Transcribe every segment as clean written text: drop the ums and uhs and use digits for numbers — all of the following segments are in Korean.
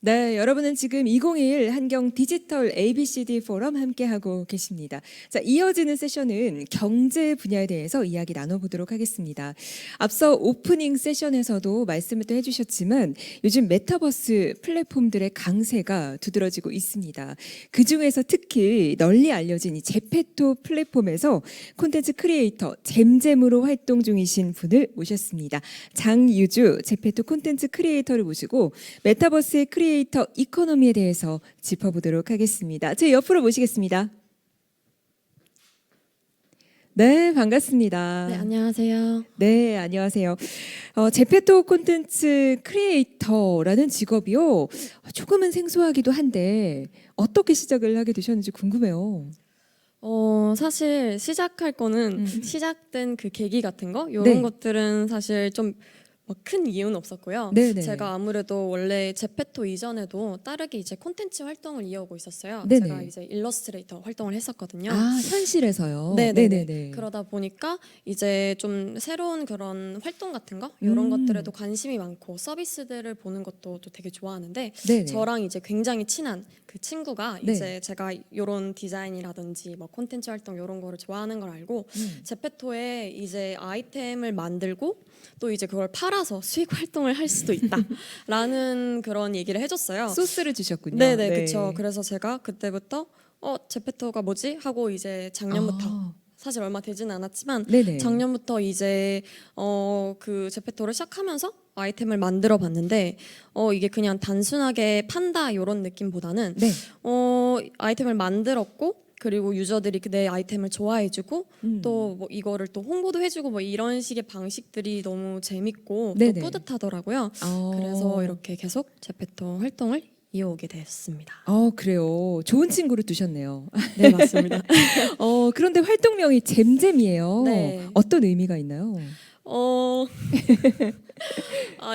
네, 여러분은 지금 2021 한경 디지털 ABCD 포럼 함께하고 계십니다. 자, 이어지는 세션은 경제 분야에 대해서 이야기 나눠보도록 하겠습니다. 앞서 오프닝 세션에서도 말씀을 또 해주셨지만 요즘 메타버스 플랫폼들의 강세가 두드러지고 있습니다. 그중에서 특히 널리 알려진 이 제페토 플랫폼에서 콘텐츠 크리에이터 잼잼으로 활동 중이신 분을 모셨습니다. 장유주 제페토 콘텐츠 크리에이터를 모시고 메타버스의 크리에이터 이코노미에 대해서 짚어보도록 하겠습니다. 제 옆으로 모시겠습니다. 네, 반갑습니다. 네, 안녕하세요. 네, 안녕하세요. 제페토 콘텐츠 크리에이터라는 직업이요. 조금은 생소하기도 한데 어떻게 시작을 하게 되셨는지 궁금해요. 사실 시작할 거는 시작된 그 계기 같은 거 이런 네. 것들은 사실 좀 큰 이유는 없었고요. 네네. 제가 아무래도 원래 제페토 이전에도 따르게 이제 콘텐츠 활동을 이어오고 있었어요. 네네. 제가 이제 일러스트레이터 활동을 했었거든요. 아, 현실에서요? 네네네. 그러다 보니까 이제 좀 새로운 그런 활동 같은 거 이런 것들에도 관심이 많고 서비스들을 보는 것도 또 되게 좋아하는데 네네. 저랑 이제 굉장히 친한 그 친구가 네. 이제 제가 이런 디자인이라든지 뭐 콘텐츠 활동 이런 거를 좋아하는 걸 알고 제페토에 이제 아이템을 만들고 또 이제 그걸 팔아서 수익 활동을 할 수도 있다라는 그런 얘기를 해줬어요. 소스를 주셨군요. 네네, 네. 그렇죠. 그래서 제가 그때부터 제페토가 뭐지 하고 이제 작년부터 아, 사실 얼마 되지는 않았지만 네네. 작년부터 이제 그 제페토를 시작하면서 아이템을 만들어 봤는데 이게 그냥 단순하게 판다 이런 느낌보다는 네. 아이템을 만들었고 그리고 유저들이 내 아이템을 좋아해주고 또 뭐 이거를 또 홍보도 해주고 뭐 이런 식의 방식들이 너무 재밌고 네네. 또 뿌듯하더라고요. 그래서 이렇게 계속 제페토 활동을 이어오게 됐습니다. 그래요. 좋은 친구를 두셨네요. 네, 맞습니다. 그런데 활동명이 잼잼이에요. 네. 어떤 의미가 있나요? 어,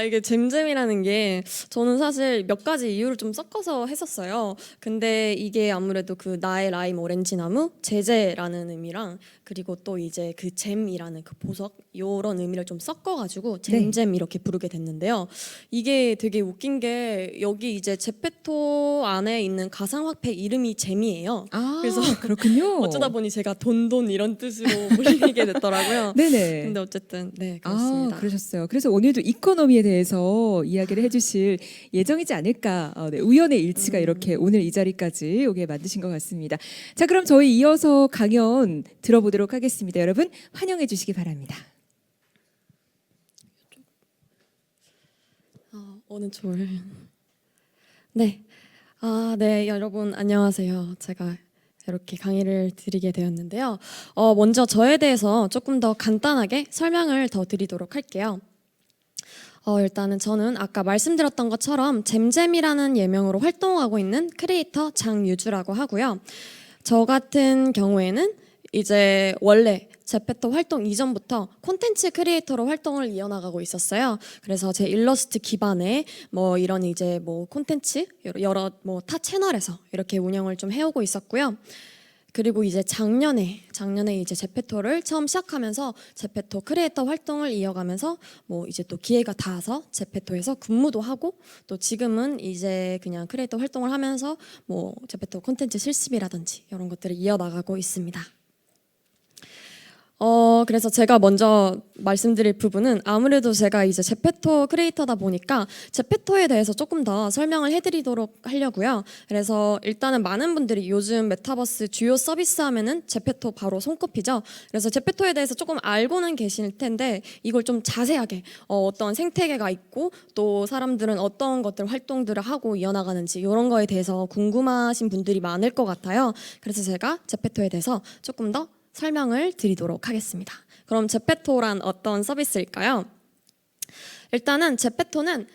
이게 잼잼이라는 게 저는 사실 몇 가지 이유를 좀 섞어서 했었어요. 근데 이게 아무래도 그 나의 라임 오렌지 나무 제제라는 의미랑 그리고 또 이제 그 잼이라는 그 보석 요런 의미를 좀 섞어가지고 잼잼 이렇게 부르게 됐는데요. 이게 되게 웃긴 게 여기 이제 제페토 안에 있는 가상화폐 이름이 잼이에요. 아, 그래서 그렇군요. 어쩌다 보니 제가 돈돈 이런 뜻으로 불리게 됐더라고요. 네네. 근데 어쨌든 네, 그렇습니다. 그러셨어요. 그래서 오늘도 이코노미에 대해서 이야기를 해주실 예정이지 않을까. 네, 우연의 일치가 이렇게 오늘 이 자리까지 오게 만드신 것 같습니다. 자, 그럼 저희 이어서 강연 들어보도록 하겠습니다. 여러분 환영해 주시기 바랍니다. 어느 줄. 네. 네, 여러분 안녕하세요. 제가 이렇게 강의를 드리게 되었는데요. 먼저 저에 대해서 조금 더 간단하게 설명을 더 드리도록 할게요. 일단은 저는 아까 말씀드렸던 것처럼 잼잼이라는 예명으로 활동하고 있는 크리에이터 장유주라고 하고요. 저 같은 경우에는 이제 원래 제페토 활동 이전부터 콘텐츠 크리에이터로 활동을 이어나가고 있었어요. 그래서 제 일러스트 기반의 뭐 이런 이제 뭐 콘텐츠 여러 뭐 타 채널에서 이렇게 운영을 좀 해오고 있었고요. 그리고 이제 작년에 이제 제페토를 처음 시작하면서 제페토 크리에이터 활동을 이어가면서 뭐 이제 또 기회가 닿아서 제페토에서 근무도 하고 또 지금은 이제 그냥 크리에이터 활동을 하면서 뭐 제페토 콘텐츠 실습이라든지 이런 것들을 이어나가고 있습니다. 그래서 제가 먼저 말씀드릴 부분은 아무래도 제가 이제 제페토 크리에이터다 보니까 제페토에 대해서 조금 더 설명을 해드리도록 하려고요. 그래서 일단은 많은 분들이 요즘 메타버스 주요 서비스 하면은 제페토 바로 손꼽히죠. 그래서 제페토에 대해서 조금 알고는 계실 텐데 이걸 좀 자세하게 어떤 생태계가 있고 또 사람들은 어떤 것들 활동들을 하고 이어나가는지 이런 거에 대해서 궁금하신 분들이 많을 것 같아요. 그래서 제가 제페토에 대해서 조금 더 설명을 드리도록 하겠습니다. 그럼 제페토란 어떤 서비스일까요? 일단은 제페토는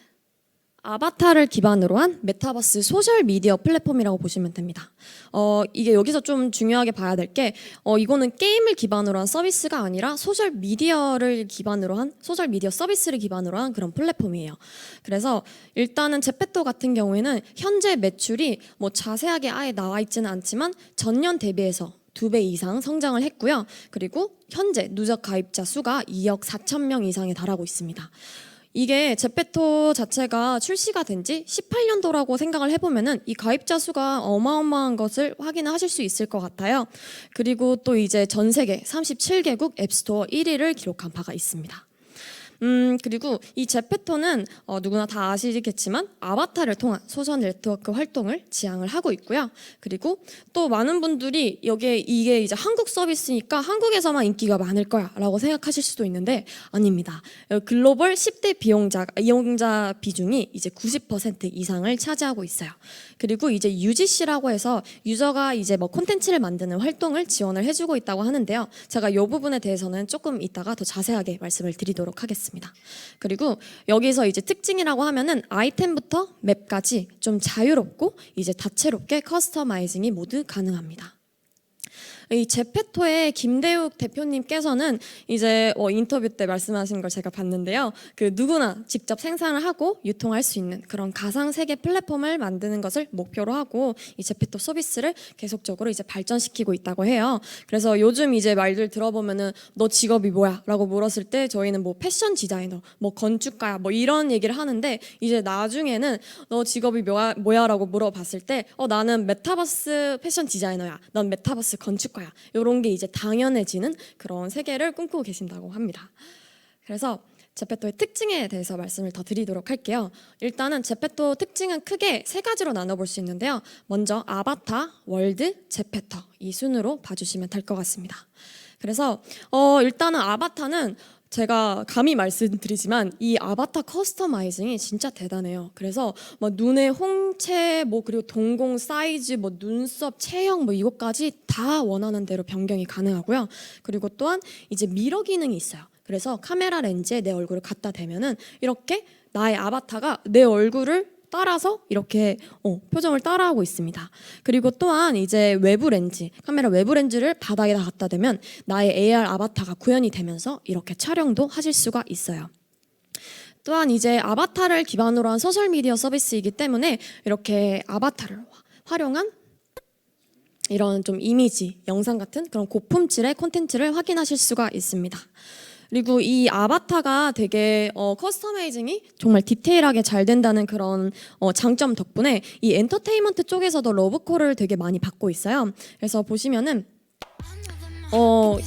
아바타를 기반으로 한 메타버스 소셜 미디어 플랫폼이라고 보시면 됩니다. 이게 여기서 좀 중요하게 봐야 될 게 이거는 게임을 기반으로 한 서비스가 아니라 소셜 미디어를 기반으로 한 소셜 미디어 서비스를 기반으로 한 그런 플랫폼이에요. 그래서 일단은 제페토 같은 경우에는 현재 매출이 뭐 자세하게 아예 나와 있지는 않지만 전년 대비해서 2배 이상 성장을 했고요. 그리고 현재 누적 가입자 수가 2억 4천 명 이상에 달하고 있습니다. 이게 제페토 자체가 출시가 된 지 18년도라고 생각을 해보면은 이 가입자 수가 어마어마한 것을 확인하실 수 있을 것 같아요. 그리고 또 이제 전 세계 37개국 앱스토어 1위를 기록한 바가 있습니다. 그리고 이 제페토는 누구나 다 아시겠지만 아바타를 통한 소셜 네트워크 활동을 지향을 하고 있고요. 그리고 또 많은 분들이 여기에 이게 이제 한국 서비스니까 한국에서만 인기가 많을 거야라고 생각하실 수도 있는데 아닙니다. 글로벌 10대 이용자 비중이 이제 90% 이상을 차지하고 있어요. 그리고 이제 UGC라고 해서 유저가 이제 뭐 콘텐츠를 만드는 활동을 지원을 해주고 있다고 하는데요. 제가 이 부분에 대해서는 조금 이따가 더 자세하게 말씀을 드리도록 하겠습니다. 그리고 여기서 이제 특징이라고 하면은 아이템부터 맵까지 좀 자유롭고 이제 다채롭게 커스터마이징이 모두 가능합니다. 이 제페토의 김대욱 대표님께서는 이제 인터뷰 때 말씀하신 걸 제가 봤는데요. 그 누구나 직접 생산을 하고 유통할 수 있는 그런 가상 세계 플랫폼을 만드는 것을 목표로 하고 이 제페토 서비스를 계속적으로 이제 발전시키고 있다고 해요. 그래서 요즘 이제 말들 들어보면은 너 직업이 뭐야?라고 물었을 때 저희는 뭐 패션 디자이너, 뭐 건축가야, 뭐 이런 얘기를 하는데 이제 나중에는 너 직업이 뭐야?라고 물어봤을 때 나는 메타버스 패션 디자이너야. 넌 메타버스 건축가 이런 게 이제 당연해지는 그런 세계를 꿈꾸고 계신다고 합니다. 그래서 제페토의 특징에 대해서 말씀을 더 드리도록 할게요. 일단은 제페토 특징은 크게 세 가지로 나눠볼 수 있는데요. 먼저 아바타, 월드, 제페토 이 순으로 봐주시면 될 것 같습니다. 그래서 일단은 아바타는 제가 감히 말씀드리지만 이 아바타 커스터마이징이 진짜 대단해요. 그래서 뭐 눈의 홍채, 뭐 그리고 동공 사이즈, 뭐 눈썹, 체형 뭐 이것까지 다 원하는 대로 변경이 가능하고요. 그리고 또한 이제 미러 기능이 있어요. 그래서 카메라 렌즈에 내 얼굴을 갖다 대면은 이렇게 나의 아바타가 내 얼굴을 따라서 이렇게 표정을 따라하고 있습니다. 그리고 또한 이제 외부 렌즈, 카메라 외부 렌즈를 바닥에다 갖다 대면 나의 AR 아바타가 구현이 되면서 이렇게 촬영도 하실 수가 있어요. 또한 이제 아바타를 기반으로 한 소셜미디어 서비스이기 때문에 이렇게 아바타를 활용한 이런 좀 이미지, 영상 같은 그런 고품질의 콘텐츠를 확인하실 수가 있습니다. 그리고 이 아바타가 되게 커스터마이징이 정말 디테일하게 잘 된다는 그런 장점 덕분에 이 엔터테인먼트 쪽에서도 러브콜을 되게 많이 받고 있어요. 그래서 보시면은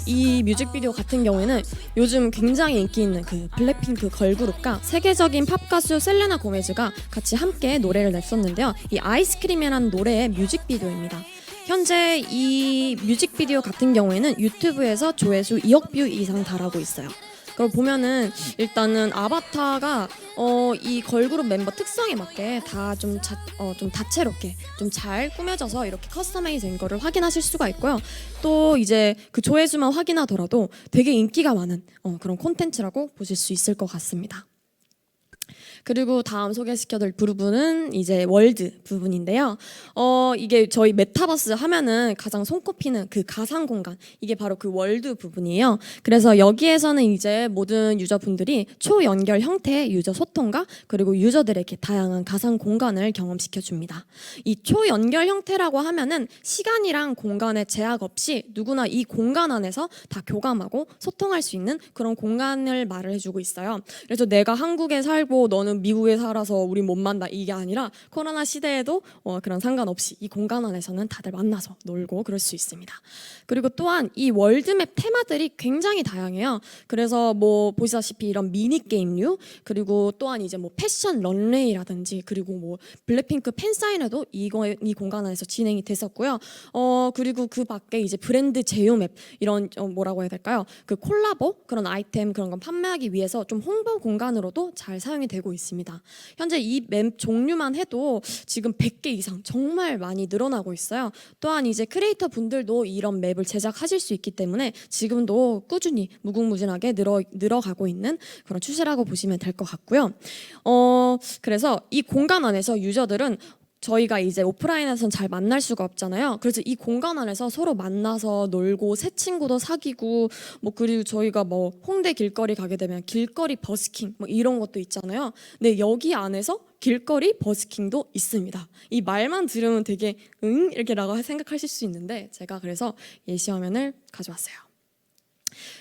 이 뮤직비디오 같은 경우에는 요즘 굉장히 인기 있는 그 블랙핑크 걸그룹과 세계적인 팝 가수 셀레나 고메즈가 같이 함께 노래를 냈었는데요. 이 아이스크림이라는 노래의 뮤직비디오입니다. 현재 이 뮤직비디오 같은 경우에는 유튜브에서 조회수 2억 뷰 이상 달하고 있어요. 그걸 보면은 일단은 아바타가 이 걸그룹 멤버 특성에 맞게 다 좀 다채롭게 좀 잘 꾸며져서 이렇게 커스터마이즈된 거를 확인하실 수가 있고요. 또 이제 그 조회수만 확인하더라도 되게 인기가 많은 그런 콘텐츠라고 보실 수 있을 것 같습니다. 그리고 다음 소개시켜드릴 부분은 이제 월드 부분인데요. 이게 저희 메타버스 하면은 가장 손꼽히는 그 가상 공간, 이게 바로 그 월드 부분이에요. 그래서 여기에서는 이제 모든 유저분들이 초연결 형태의 유저 소통과 그리고 유저들에게 다양한 가상 공간을 경험시켜 줍니다. 이 초연결 형태라고 하면은 시간이랑 공간의 제약 없이 누구나 이 공간 안에서 다 교감하고 소통할 수 있는 그런 공간을 말을 해주고 있어요. 그래서 내가 한국에 살고 너는 미국에 살아서 우리 못 만나 이게 아니라 코로나 시대에도 그런 상관없이 이 공간 안에서는 다들 만나서 놀고 그럴 수 있습니다. 그리고 또한 이 월드맵 테마들이 굉장히 다양해요. 그래서 뭐 보시다시피 이런 미니 게임류, 그리고 또한 이제 뭐 패션 런웨이라든지, 그리고 뭐 블랙핑크 팬사인회도 이 공간 안에서 진행이 됐었고요. 그리고 그 밖에 이제 브랜드 제휴맵, 이런 뭐라고 해야 될까요? 그 콜라보 그런 아이템 그런 건 판매하기 위해서 좀 홍보 공간으로도 잘 사용이 되고 있습니다. 현재 이 맵 종류만 해도 지금 100개 이상 정말 많이 늘어나고 있어요. 또한 이제 크리에이터 분들도 이런 맵을 제작하실 수 있기 때문에 지금도 꾸준히 무궁무진하게 늘어가고 있는 그런 추세라고 보시면 될 것 같고요. 그래서 이 공간 안에서 유저들은 저희가 이제 오프라인에서는 잘 만날 수가 없잖아요. 그래서 이 공간 안에서 서로 만나서 놀고 새 친구도 사귀고, 뭐 그리고 저희가 뭐 홍대 길거리 가게 되면 길거리 버스킹 뭐 이런 것도 있잖아요. 근데 여기 안에서 길거리 버스킹도 있습니다. 이 말만 들으면 되게 이렇게라고 생각하실 수 있는데 제가 그래서 예시 화면을 가져왔어요.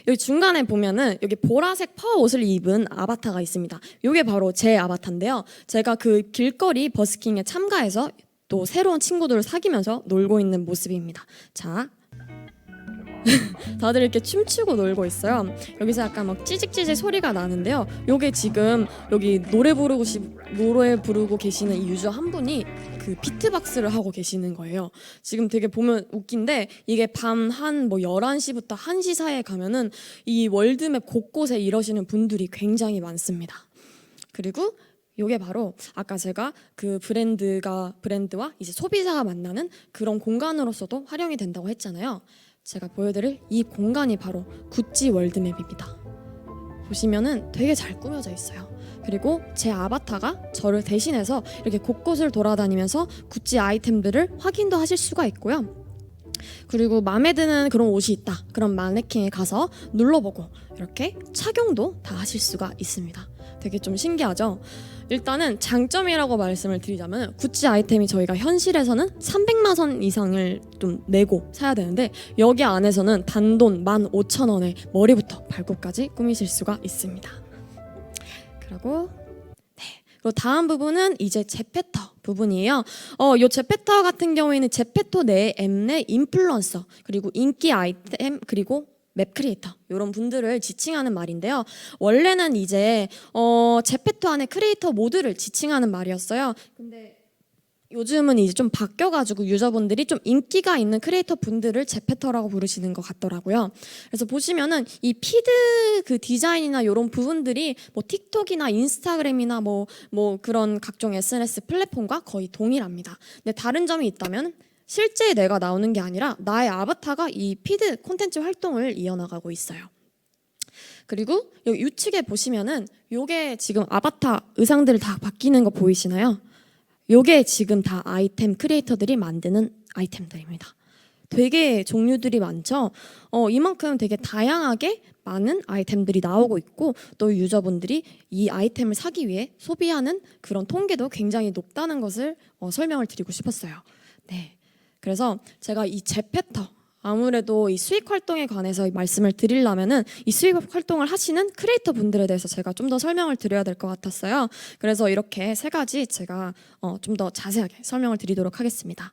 여기 중간에 보면은 여기 보라색 퍼 옷을 입은 아바타가 있습니다. 이게 바로 제 아바타인데요. 제가 그 길거리 버스킹에 참가해서 또 새로운 친구들을 사귀면서 놀고 있는 모습입니다. 자, 다들 이렇게 춤추고 놀고 있어요. 여기서 약간 막 찌직찌직 소리가 나는데요. 요게 지금 여기 노래 부르고 계시는 이 유저 한 분이 그 비트박스를 하고 계시는 거예요. 지금 되게 보면 웃긴데 이게 밤 한 뭐 11시부터 1시 사이에 가면은 이 월드맵 곳곳에 이러시는 분들이 굉장히 많습니다. 그리고 요게 바로 아까 제가 그 브랜드와 이제 소비자가 만나는 그런 공간으로서도 활용이 된다고 했잖아요. 제가 보여드릴 이 공간이 바로 구찌 월드맵입니다. 보시면은 되게 잘 꾸며져 있어요. 그리고 제 아바타가 저를 대신해서 이렇게 곳곳을 돌아다니면서 구찌 아이템들을 확인도 하실 수가 있고요. 그리고 마음에 드는 그런 옷이 있다. 그럼 마네킹에 가서 눌러보고 이렇게 착용도 다 하실 수가 있습니다. 되게 좀 신기하죠? 일단은 장점이라고 말씀을 드리자면 구찌 아이템이 저희가 현실에서는 300만 원 이상을 좀 내고 사야 되는데 여기 안에서는 단돈 15,000원에 머리부터 발끝까지 꾸미실 수가 있습니다. 그리고 다음 부분은 이제 제페터 부분이에요. 요 제페터 같은 경우에는 제페토 내 앱 내 인플루언서 그리고 인기 아이템 그리고 맵 크리에이터 이런 분들을 지칭하는 말인데요. 원래는 이제 제페토 안에 크리에이터 모드를 지칭하는 말이었어요. 근데 요즘은 이제 좀 바뀌어가지고 유저분들이 좀 인기가 있는 크리에이터 분들을 제페터라고 부르시는 것 같더라고요. 그래서 보시면은 이 피드 그 디자인이나 이런 부분들이 뭐 틱톡이나 인스타그램이나 뭐 그런 각종 SNS 플랫폼과 거의 동일합니다. 근데 다른 점이 있다면 실제 내가 나오는 게 아니라 나의 아바타가 이 피드 콘텐츠 활동을 이어나가고 있어요. 그리고 여기 우측에 보시면은 요게 지금 아바타 의상들 다 바뀌는 거 보이시나요? 요게 지금 다 아이템 크리에이터들이 만드는 아이템들입니다. 되게 종류들이 많죠. 이만큼 되게 다양하게 많은 아이템들이 나오고 있고 또 유저분들이 이 아이템을 사기 위해 소비하는 그런 통계도 굉장히 높다는 것을 설명을 드리고 싶었어요. 네. 그래서 제가 이 제페터 아무래도 이 수익 활동에 관해서 말씀을 드리려면은 이 수익 활동을 하시는 크리에이터 분들에 대해서 제가 좀 더 설명을 드려야 될 것 같았어요. 그래서 이렇게 세 가지 제가 좀 더 자세하게 설명을 드리도록 하겠습니다.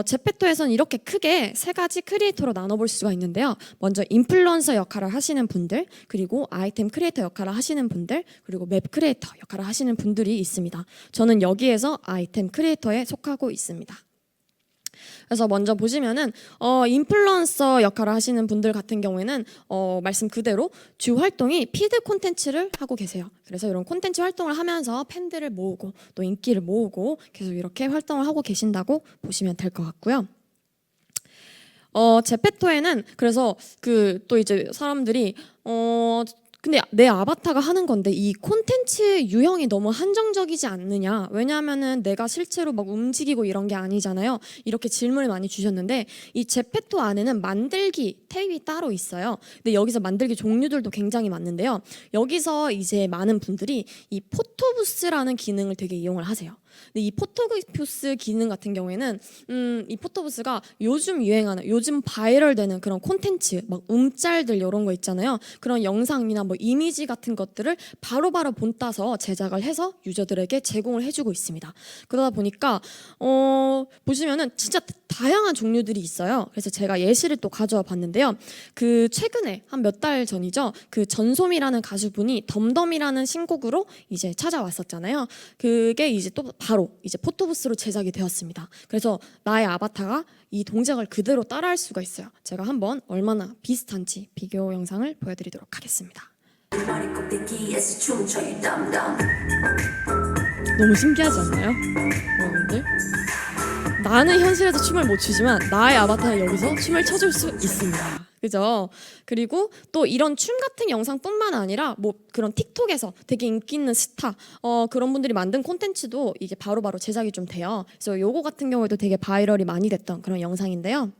제페토에서는 이렇게 크게 세 가지 크리에이터로 나눠볼 수가 있는데요. 먼저 인플루언서 역할을 하시는 분들, 그리고 아이템 크리에이터 역할을 하시는 분들, 그리고 맵 크리에이터 역할을 하시는 분들이 있습니다. 저는 여기에서 아이템 크리에이터에 속하고 있습니다. 그래서 먼저 보시면은 인플루언서 역할을 하시는 분들 같은 경우에는 말씀 그대로 주 활동이 피드 콘텐츠를 하고 계세요. 그래서 이런 콘텐츠 활동을 하면서 팬들을 모으고 또 인기를 모으고 계속 이렇게 활동을 하고 계신다고 보시면 될 것 같고요. 제페토에는 그래서 그 또 이제 사람들이 근데 내 아바타가 하는 건데 이 콘텐츠 유형이 너무 한정적이지 않느냐. 왜냐하면은 내가 실제로 막 움직이고 이런 게 아니잖아요. 이렇게 질문을 많이 주셨는데 이 제페토 안에는 만들기 탭이 따로 있어요. 근데 여기서 만들기 종류들도 굉장히 많은데요. 여기서 이제 많은 분들이 이 포토부스라는 기능을 되게 이용을 하세요. 근데 이 포토부스 기능 같은 경우에는 이 포토부스가 요즘 유행하는 요즘 바이럴되는 그런 콘텐츠 막 움짤들 이런 거 있잖아요. 그런 영상이나 뭐 이미지 같은 것들을 바로바로 본따서 제작을 해서 유저들에게 제공을 해주고 있습니다. 그러다 보니까 보시면은 진짜 다양한 종류들이 있어요. 그래서 제가 예시를 또 가져와 봤는데요. 그 최근에 한 몇 달 전이죠. 그 전솜이라는 가수분이 덤덤이라는 신곡으로 이제 찾아왔었잖아요. 그게 이제 또 바로 이제 포토부스로 제작이 되었습니다. 그래서 나의 아바타가 이 동작을 그대로 따라할 수가 있어요. 제가 한번 얼마나 비슷한지 비교 영상을 보여드리도록 하겠습니다. 너무 신기하지 않나요? 여러분들? 나는 현실에서 춤을 못 추지만 나의 아바타는 여기서 춤을 춰줄 수 있습니다. 그죠? 그리고 또 이런 춤 같은 영상뿐만 아니라 뭐 그런 틱톡에서 되게 인기 있는 스타 그런 분들이 만든 콘텐츠도 이게 바로바로 제작이 좀 돼요. 그래서 요거 같은 경우에도 되게 바이럴이 많이 됐던 그런 영상인데요.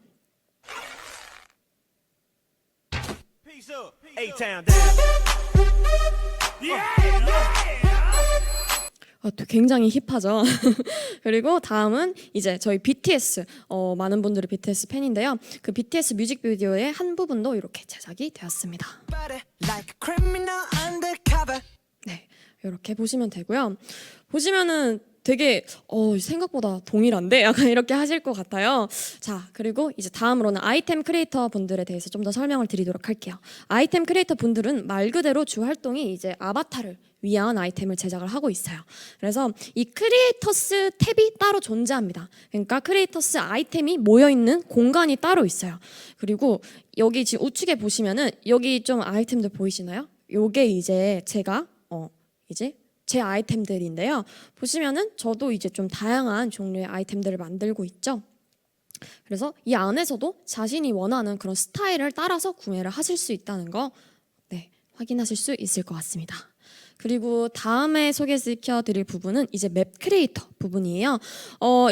굉장히 힙하죠. 그리고 다음은 이제 저희 BTS, 많은 분들이 BTS 팬인데요. 그 BTS 뮤직비디오의 한 부분도 이렇게 제작이 되었습니다. 네, 이렇게 보시면 되고요. 보시면은 되게 생각보다 동일한데 약간 이렇게 하실 것 같아요. 자, 그리고 이제 다음으로는 아이템 크리에이터 분들에 대해서 좀 더 설명을 드리도록 할게요. 아이템 크리에이터 분들은 말 그대로 주 활동이 이제 아바타를 위한 아이템을 제작을 하고 있어요. 그래서 이 크리에이터스 탭이 따로 존재합니다. 그러니까 크리에이터스 아이템이 모여 있는 공간이 따로 있어요. 그리고 여기 지금 우측에 보시면은 여기 좀 아이템들 보이시나요? 요게 이제 제가 이제 제 아이템들인데요. 보시면은 저도 이제 좀 다양한 종류의 아이템들을 만들고 있죠. 그래서 이 안에서도 자신이 원하는 그런 스타일을 따라서 구매를 하실 수 있다는 거 확인하실 수 있을 것 같습니다. 그리고 다음에 소개시켜 드릴 부분은 이제 맵 크리에이터 부분이에요.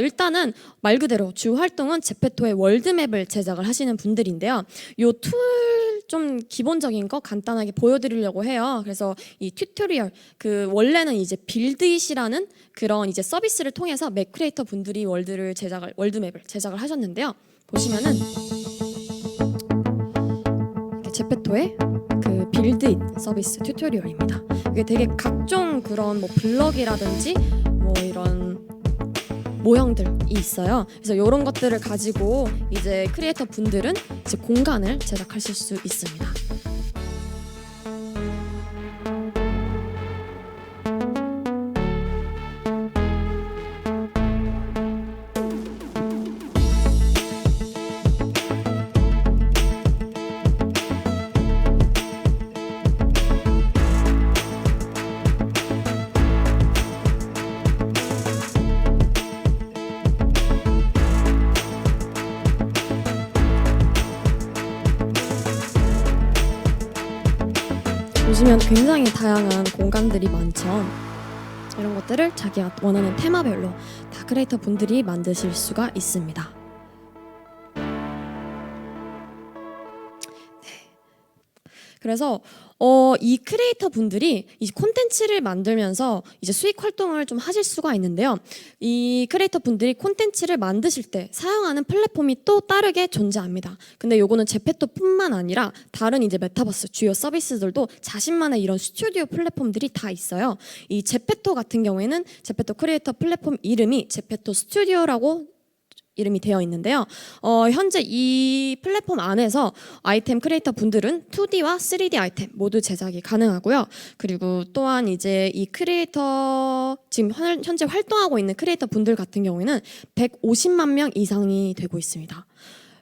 일단은 말 그대로 주 활동은 제페토의 월드맵을 제작을 하시는 분들인데요. 요 툴 좀 기본적인 거 간단하게 보여드리려고 해요. 그래서 이 튜토리얼 원래는 이제 빌드잇이라는 그런 이제 서비스를 통해서 맵 크리에이터 분들이 월드맵을 제작을 하셨는데요. 보시면은 이렇게 제페토의 그 빌드잇 서비스 튜토리얼입니다. 이게 되게 각종 그런 뭐 블럭이라든지 뭐 이런 모형들이 있어요. 그래서 이런 것들을 가지고 이제 크리에이터 분들은 이제 공간을 제작하실 수 있습니다. 보시면 굉장히 다양한 공간들이 많죠. 이런 것들을 자기가 원하는 테마별로 다 크리에이터 분들이 만드실 수가 있습니다. 그래서 이 크리에이터 분들이 이 콘텐츠를 만들면서 이제 수익 활동을 좀 하실 수가 있는데요. 이 크리에이터 분들이 콘텐츠를 만드실 때 사용하는 플랫폼이 또 다르게 존재합니다. 근데 요거는 제페토뿐만 아니라 다른 이제 메타버스 주요 서비스들도 자신만의 이런 스튜디오 플랫폼들이 다 있어요. 이 제페토 같은 경우에는 제페토 크리에이터 플랫폼 이름이 제페토 스튜디오라고 이름이 되어 있는데요. 현재 이 플랫폼 안에서 아이템 크리에이터 분들은 2D와 3D 아이템 모두 제작이 가능하고요. 그리고 또한 이제 이 크리에이터 지금 현재 활동하고 있는 크리에이터 분들 같은 경우에는 150만 명 이상이 되고 있습니다.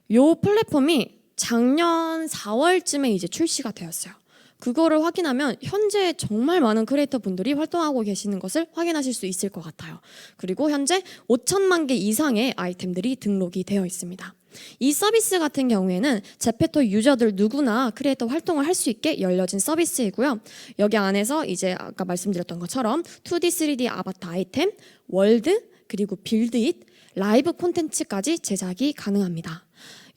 이 플랫폼이 작년 4월쯤에 이제 출시가 되었어요. 그거를 확인하면 현재 정말 많은 크리에이터 분들이 활동하고 계시는 것을 확인하실 수 있을 것 같아요. 그리고 현재 5천만 개 이상의 아이템들이 등록이 되어 있습니다. 이 서비스 같은 경우에는 제페토 유저들 누구나 크리에이터 활동을 할 수 있게 열려진 서비스이고요. 여기 안에서 이제 아까 말씀드렸던 것처럼 2D, 3D 아바타 아이템, 월드, 그리고 빌드잇, 라이브 콘텐츠까지 제작이 가능합니다.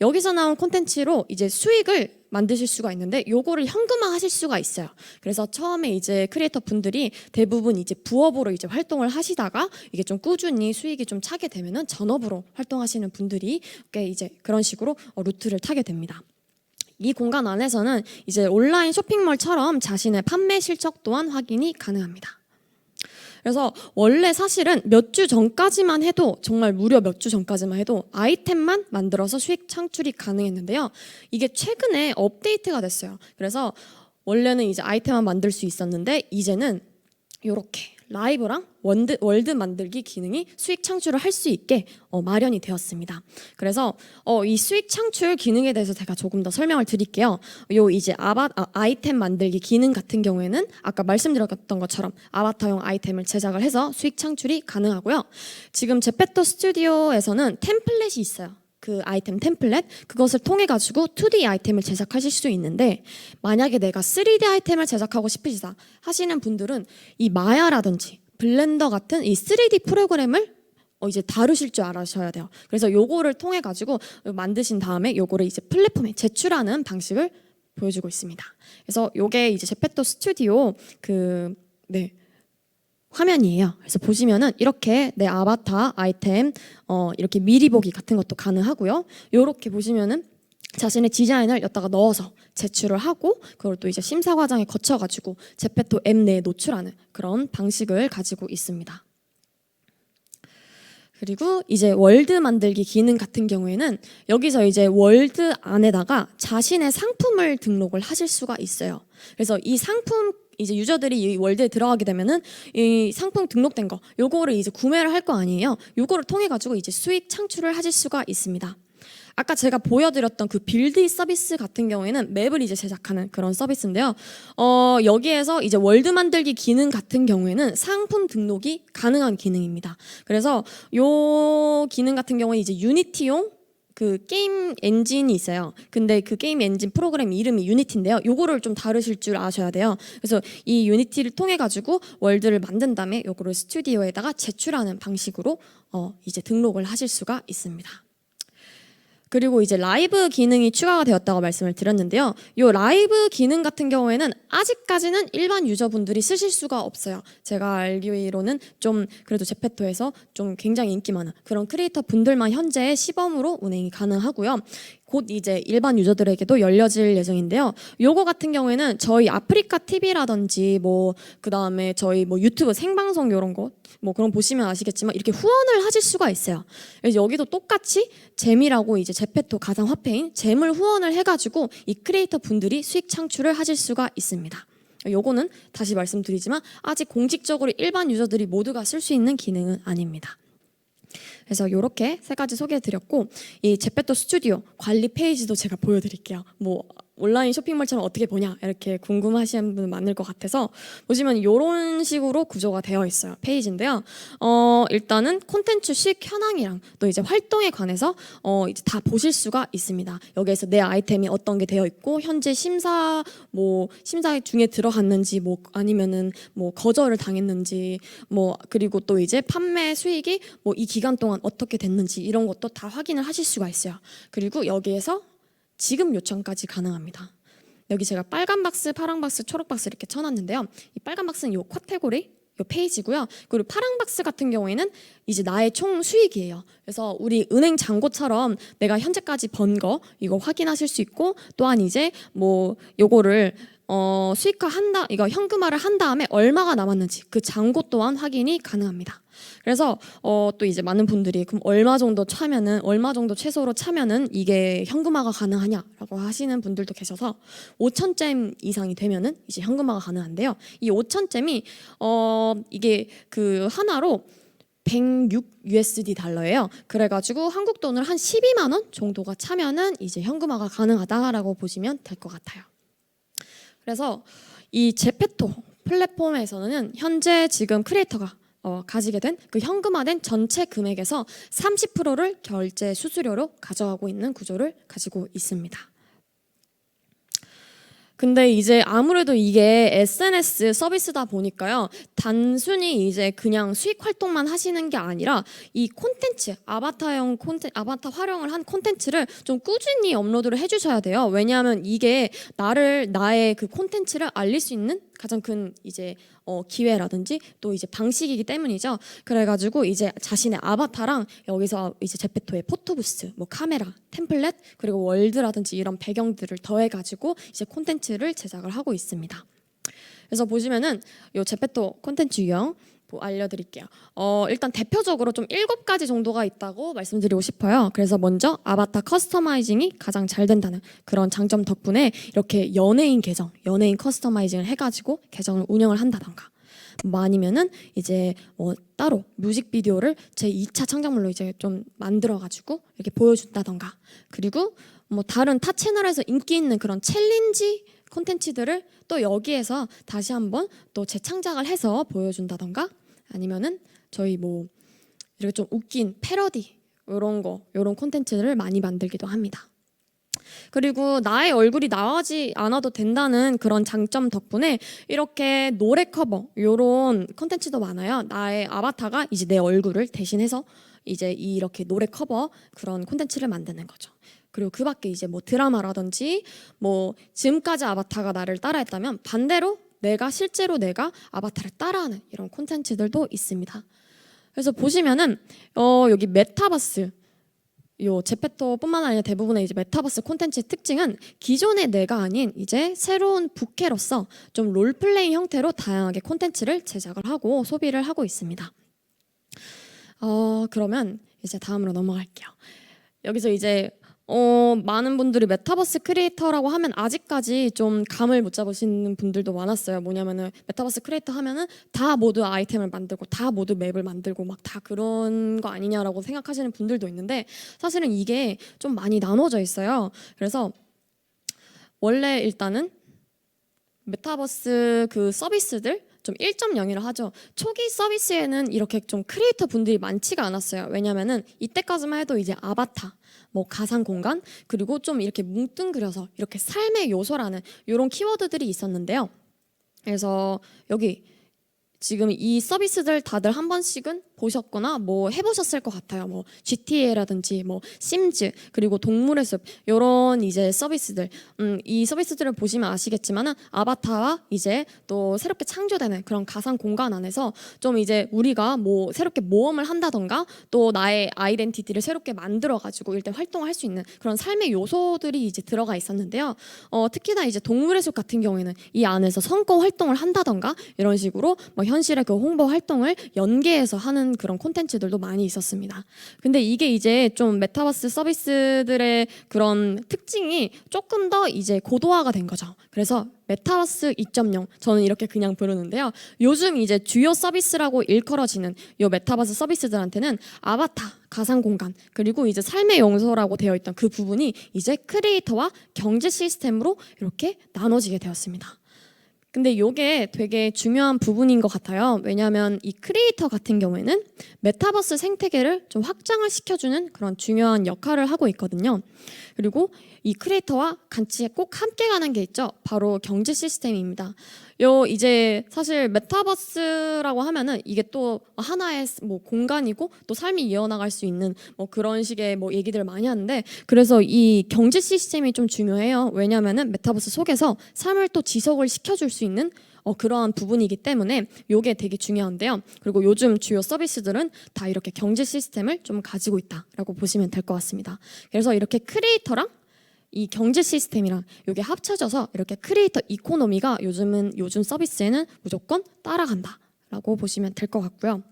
여기서 나온 콘텐츠로 이제 수익을 만드실 수가 있는데 요거를 현금화 하실 수가 있어요. 그래서 처음에 이제 크리에이터 분들이 대부분 이제 부업으로 이제 활동을 하시다가 이게 좀 꾸준히 수익이 좀 차게 되면은 전업으로 활동하시는 분들이 이제 그런 식으로 루트를 타게 됩니다. 이 공간 안에서는 이제 온라인 쇼핑몰처럼 자신의 판매 실적 또한 확인이 가능합니다. 그래서 원래 사실은 몇 주 전까지만 해도 정말 무려 몇 주 전까지만 해도 아이템만 만들어서 수익 창출이 가능했는데요. 이게 최근에 업데이트가 됐어요. 그래서 원래는 이제 아이템만 만들 수 있었는데 이제는 이렇게 라이브랑 월드 만들기 기능이 수익 창출을 할 수 있게 마련이 되었습니다. 그래서 이 수익 창출 기능에 대해서 제가 조금 더 설명을 드릴게요. 요 이제 아이템 만들기 기능 같은 경우에는 아까 말씀드렸던 것처럼 아바타용 아이템을 제작을 해서 수익 창출이 가능하고요. 지금 제페토 스튜디오에서는 템플릿이 있어요. 그 아이템 템플릿 그것을 통해 가지고 2D 아이템을 제작하실 수 있는데 만약에 내가 3D 아이템을 제작하고 싶으시다 하시는 분들은 이 마야라든지 블렌더 같은 이 3D 프로그램을 이제 다루실 줄 알아셔야 돼요. 그래서 요거를 통해 가지고 만드신 다음에 요거를 이제 플랫폼에 제출하는 방식을 보여주고 있습니다. 그래서 요게 이제 제페토 스튜디오 화면이에요. 그래서 보시면은 이렇게 내 아바타 아이템 이렇게 미리 보기 같은 것도 가능하고요. 이렇게 보시면은 자신의 디자인을 여기다가 넣어서 제출을 하고 그걸 또 이제 심사 과정에 거쳐가지고 제페토 앱 내에 노출하는 그런 방식을 가지고 있습니다. 그리고 이제 월드 만들기 기능 같은 경우에는 여기서 이제 월드 안에다가 자신의 상품을 등록을 하실 수가 있어요. 그래서 이 상품 이제 유저들이 이 월드에 들어가게 되면은 이 상품 등록된 거 요거를 이제 구매를 할 거 아니에요. 요거를 통해 가지고 이제 수익 창출을 하실 수가 있습니다. 아까 제가 보여드렸던 그 빌드 서비스 같은 경우에는 맵을 이제 제작하는 그런 서비스인데요. 여기에서 이제 월드 만들기 기능 같은 경우에는 상품 등록이 가능한 기능입니다. 그래서 요 기능 같은 경우에 이제 유니티용 그 게임 엔진이 있어요. 근데 그 게임 엔진 프로그램 이름이 유니티인데요. 요거를 좀 다루실 줄 아셔야 돼요. 그래서 이 유니티를 통해 가지고 월드를 만든 다음에 요거를 스튜디오에다가 제출하는 방식으로 이제 등록을 하실 수가 있습니다. 그리고 이제 라이브 기능이 추가가 되었다고 말씀을 드렸는데요. 이 라이브 기능 같은 경우에는 아직까지는 일반 유저분들이 쓰실 수가 없어요. 제가 알기로는 좀 그래도 제페토에서 좀 굉장히 인기 많은 그런 크리에이터 분들만 현재 시범으로 운행이 가능하고요. 곧 이제 일반 유저들에게도 열려질 예정인데요. 요거 같은 경우에는 저희 아프리카 TV라든지 뭐 그다음에 저희 뭐 유튜브 생방송 요런 거 뭐 그런 보시면 아시겠지만 이렇게 후원을 하실 수가 있어요. 그래서 여기도 똑같이 잼이라고 이제 제페토 가상 화폐인 잼을 후원을 해가지고 이 크리에이터 분들이 수익 창출을 하실 수가 있습니다. 요거는 다시 말씀드리지만 아직 공식적으로 일반 유저들이 모두가 쓸 수 있는 기능은 아닙니다. 그래서 이렇게 세 가지 소개해드렸고 이 제페토 스튜디오 관리 페이지도 제가 보여드릴게요. 뭐 온라인 쇼핑몰처럼 어떻게 보냐 이렇게 궁금하시는 분 많을 것 같아서 보시면 이런 식으로 구조가 되어 있어요. 페이지인데요. 일단은 콘텐츠 수익 현황이랑 또 이제 활동에 관해서 이제 다 보실 수가 있습니다. 여기에서 내 아이템이 어떤 게 되어 있고 현재 심사 중에 들어갔는지 뭐 아니면은 뭐 거절을 당했는지 뭐 그리고 또 이제 판매 수익이 뭐 이 기간 동안 어떻게 됐는지 이런 것도 다 확인을 하실 수가 있어요. 그리고 여기에서 지급 요청까지 가능합니다. 여기 제가 빨간 박스, 파란 박스, 초록 박스 이렇게 쳐놨는데요. 이 빨간 박스는 요 카테고리, 요 페이지고요. 그리고 파란 박스 같은 경우에는 이제 나의 총 수익이에요. 그래서 우리 은행 잔고처럼 내가 현재까지 번 거 이거 확인하실 수 있고 또한 이제 뭐 요거를 수익화한다, 이거 현금화를 한 다음에 얼마가 남았는지 그 잔고 또한 확인이 가능합니다. 그래서 또 이제 많은 분들이 그럼 얼마 정도 최소로 차면은 이게 현금화가 가능하냐라고 하시는 분들도 계셔서 5,000잼 이상이 되면은 이제 현금화가 가능한데요. 이 5,000잼이 이게 그 하나로 106 USD 달러예요. 그래가지고 한국 돈으로 한 12만 원 정도가 차면은 이제 현금화가 가능하다라고 보시면 될 것 같아요. 그래서 이 제페토 플랫폼에서는 현재 지금 크리에이터가 가지게 된 그 현금화된 전체 금액에서 30%를 결제 수수료로 가져가고 있는 구조를 가지고 있습니다. 근데 이제 아무래도 이게 SNS 서비스다 보니까요. 단순히 이제 그냥 수익 활동만 하시는 게 아니라 이 콘텐츠, 아바타 활용을 한 콘텐츠를 좀 꾸준히 업로드를 해주셔야 돼요. 왜냐하면 이게 나의 그 콘텐츠를 알릴 수 있는 가장 큰 이제 기회라든지 또 이제 방식이기 때문이죠. 그래가지고 이제 자신의 아바타랑 여기서 이제 제페토의 포토부스, 뭐 카메라, 템플릿 그리고 월드라든지 이런 배경들을 더해가지고 이제 콘텐츠를 제작을 하고 있습니다. 그래서 보시면은 요 제페토 콘텐츠 유형 알려드릴게요. 일단 대표적으로 좀 7가지 정도가 있다고 말씀드리고 싶어요. 그래서 먼저 아바타 커스터마이징이 가장 잘 된다는 그런 장점 덕분에 이렇게 연예인 커스터마이징을 해가지고 계정을 운영을 한다던가 뭐 아니면은 이제 따로 뮤직비디오를 제 2차 창작물로 이제 좀 만들어가지고 이렇게 보여준다던가 그리고 뭐 다른 타 채널에서 인기 있는 그런 챌린지 콘텐츠들을 또 여기에서 다시 한번 또 재창작을 해서 보여준다던가 아니면은 저희 뭐 이렇게 좀 웃긴 패러디 요런 콘텐츠를 많이 만들기도 합니다. 그리고 나의 얼굴이 나오지 않아도 된다는 그런 장점 덕분에 이렇게 노래 커버 요런 콘텐츠도 많아요. 나의 아바타가 이제 내 얼굴을 대신해서 이제 이렇게 노래 커버 그런 콘텐츠를 만드는 거죠. 그리고 그 밖에 이제 뭐 드라마라든지 뭐 지금까지 아바타가 나를 따라했다면 반대로 실제로 내가 아바타를 따라하는 이런 콘텐츠들도 있습니다. 그래서 보시면은 여기 메타버스 요 제페토뿐만 아니라 대부분의 이제 메타버스 콘텐츠의 특징은 기존의 내가 아닌 이제 새로운 부캐로서 좀 롤플레이 형태로 다양하게 콘텐츠를 제작을 하고 소비를 하고 있습니다. 그러면 이제 다음으로 넘어갈게요. 여기서 이제 많은 분들이 메타버스 크리에이터라고 하면 아직까지 좀 감을 못 잡으시는 분들도 많았어요. 뭐냐면은 메타버스 크리에이터 하면은 다 모두 아이템을 만들고 다 모두 맵을 만들고 막 다 그런 거 아니냐라고 생각하시는 분들도 있는데 사실은 이게 좀 많이 나눠져 있어요. 그래서 원래 일단은 메타버스 그 서비스들 좀 1.0이라 하죠. 초기 서비스에는 이렇게 좀 크리에이터 분들이 많지가 않았어요. 왜냐면은 이때까지만 해도 이제 아바타 뭐 가상 공간 그리고 좀 이렇게 뭉뚱그려서 이렇게 삶의 요소라는 이런 키워드들이 있었는데요. 그래서 여기 지금 이 서비스들 다들 한 번씩은 보셨거나 뭐 해보셨을 것 같아요. 뭐 GTA라든지 뭐 심즈 그리고 동물의 숲 이런 이제 서비스들 이 서비스들을 보시면 아시겠지만은 아바타와 이제 또 새롭게 창조되는 그런 가상 공간 안에서 좀 이제 우리가 뭐 새롭게 모험을 한다던가 또 나의 아이덴티티를 새롭게 만들어 가지고 일단 활동을 할 수 있는 그런 삶의 요소들이 이제 들어가 있었는데요. 특히나 이제 동물의 숲 같은 경우에는 이 안에서 선거 활동을 한다던가 이런 식으로 뭐 현실의 그 홍보 활동을 연계해서 하는 그런 콘텐츠들도 많이 있었습니다. 근데 이게 이제 좀 메타버스 서비스들의 그런 특징이 조금 더 이제 고도화가 된 거죠. 그래서 메타버스 2.0 저는 이렇게 그냥 부르는데요. 요즘 이제 주요 서비스라고 일컬어지는 요 메타버스 서비스들한테는 아바타, 가상 공간 그리고 이제 삶의 요소라고 되어 있던 그 부분이 이제 크리에이터와 경제 시스템으로 이렇게 나눠지게 되었습니다. 근데 이게 되게 중요한 부분인 것 같아요. 왜냐하면 이 크리에이터 같은 경우에는 메타버스 생태계를 좀 확장을 시켜주는 그런 중요한 역할을 하고 있거든요. 그리고 이 크리에이터와 같이 꼭 함께 가는 게 있죠. 바로 경제 시스템입니다. 이제 사실 메타버스라고 하면은 이게 또 하나의 뭐 공간이고 또 삶이 이어나갈 수 있는 뭐 그런 식의 뭐 얘기들을 많이 하는데 그래서 이 경제 시스템이 좀 중요해요. 왜냐하면은 메타버스 속에서 삶을 또 지속을 시켜줄 수 있는 그러한 부분이기 때문에 이게 되게 중요한데요. 그리고 요즘 주요 서비스들은 다 이렇게 경제 시스템을 좀 가지고 있다라고 보시면 될 것 같습니다. 그래서 이렇게 크리에이터랑 이 경제 시스템이랑 이게 합쳐져서 이렇게 크리에이터 이코노미가 요즘 서비스에는 무조건 따라간다라고 보시면 될 것 같고요.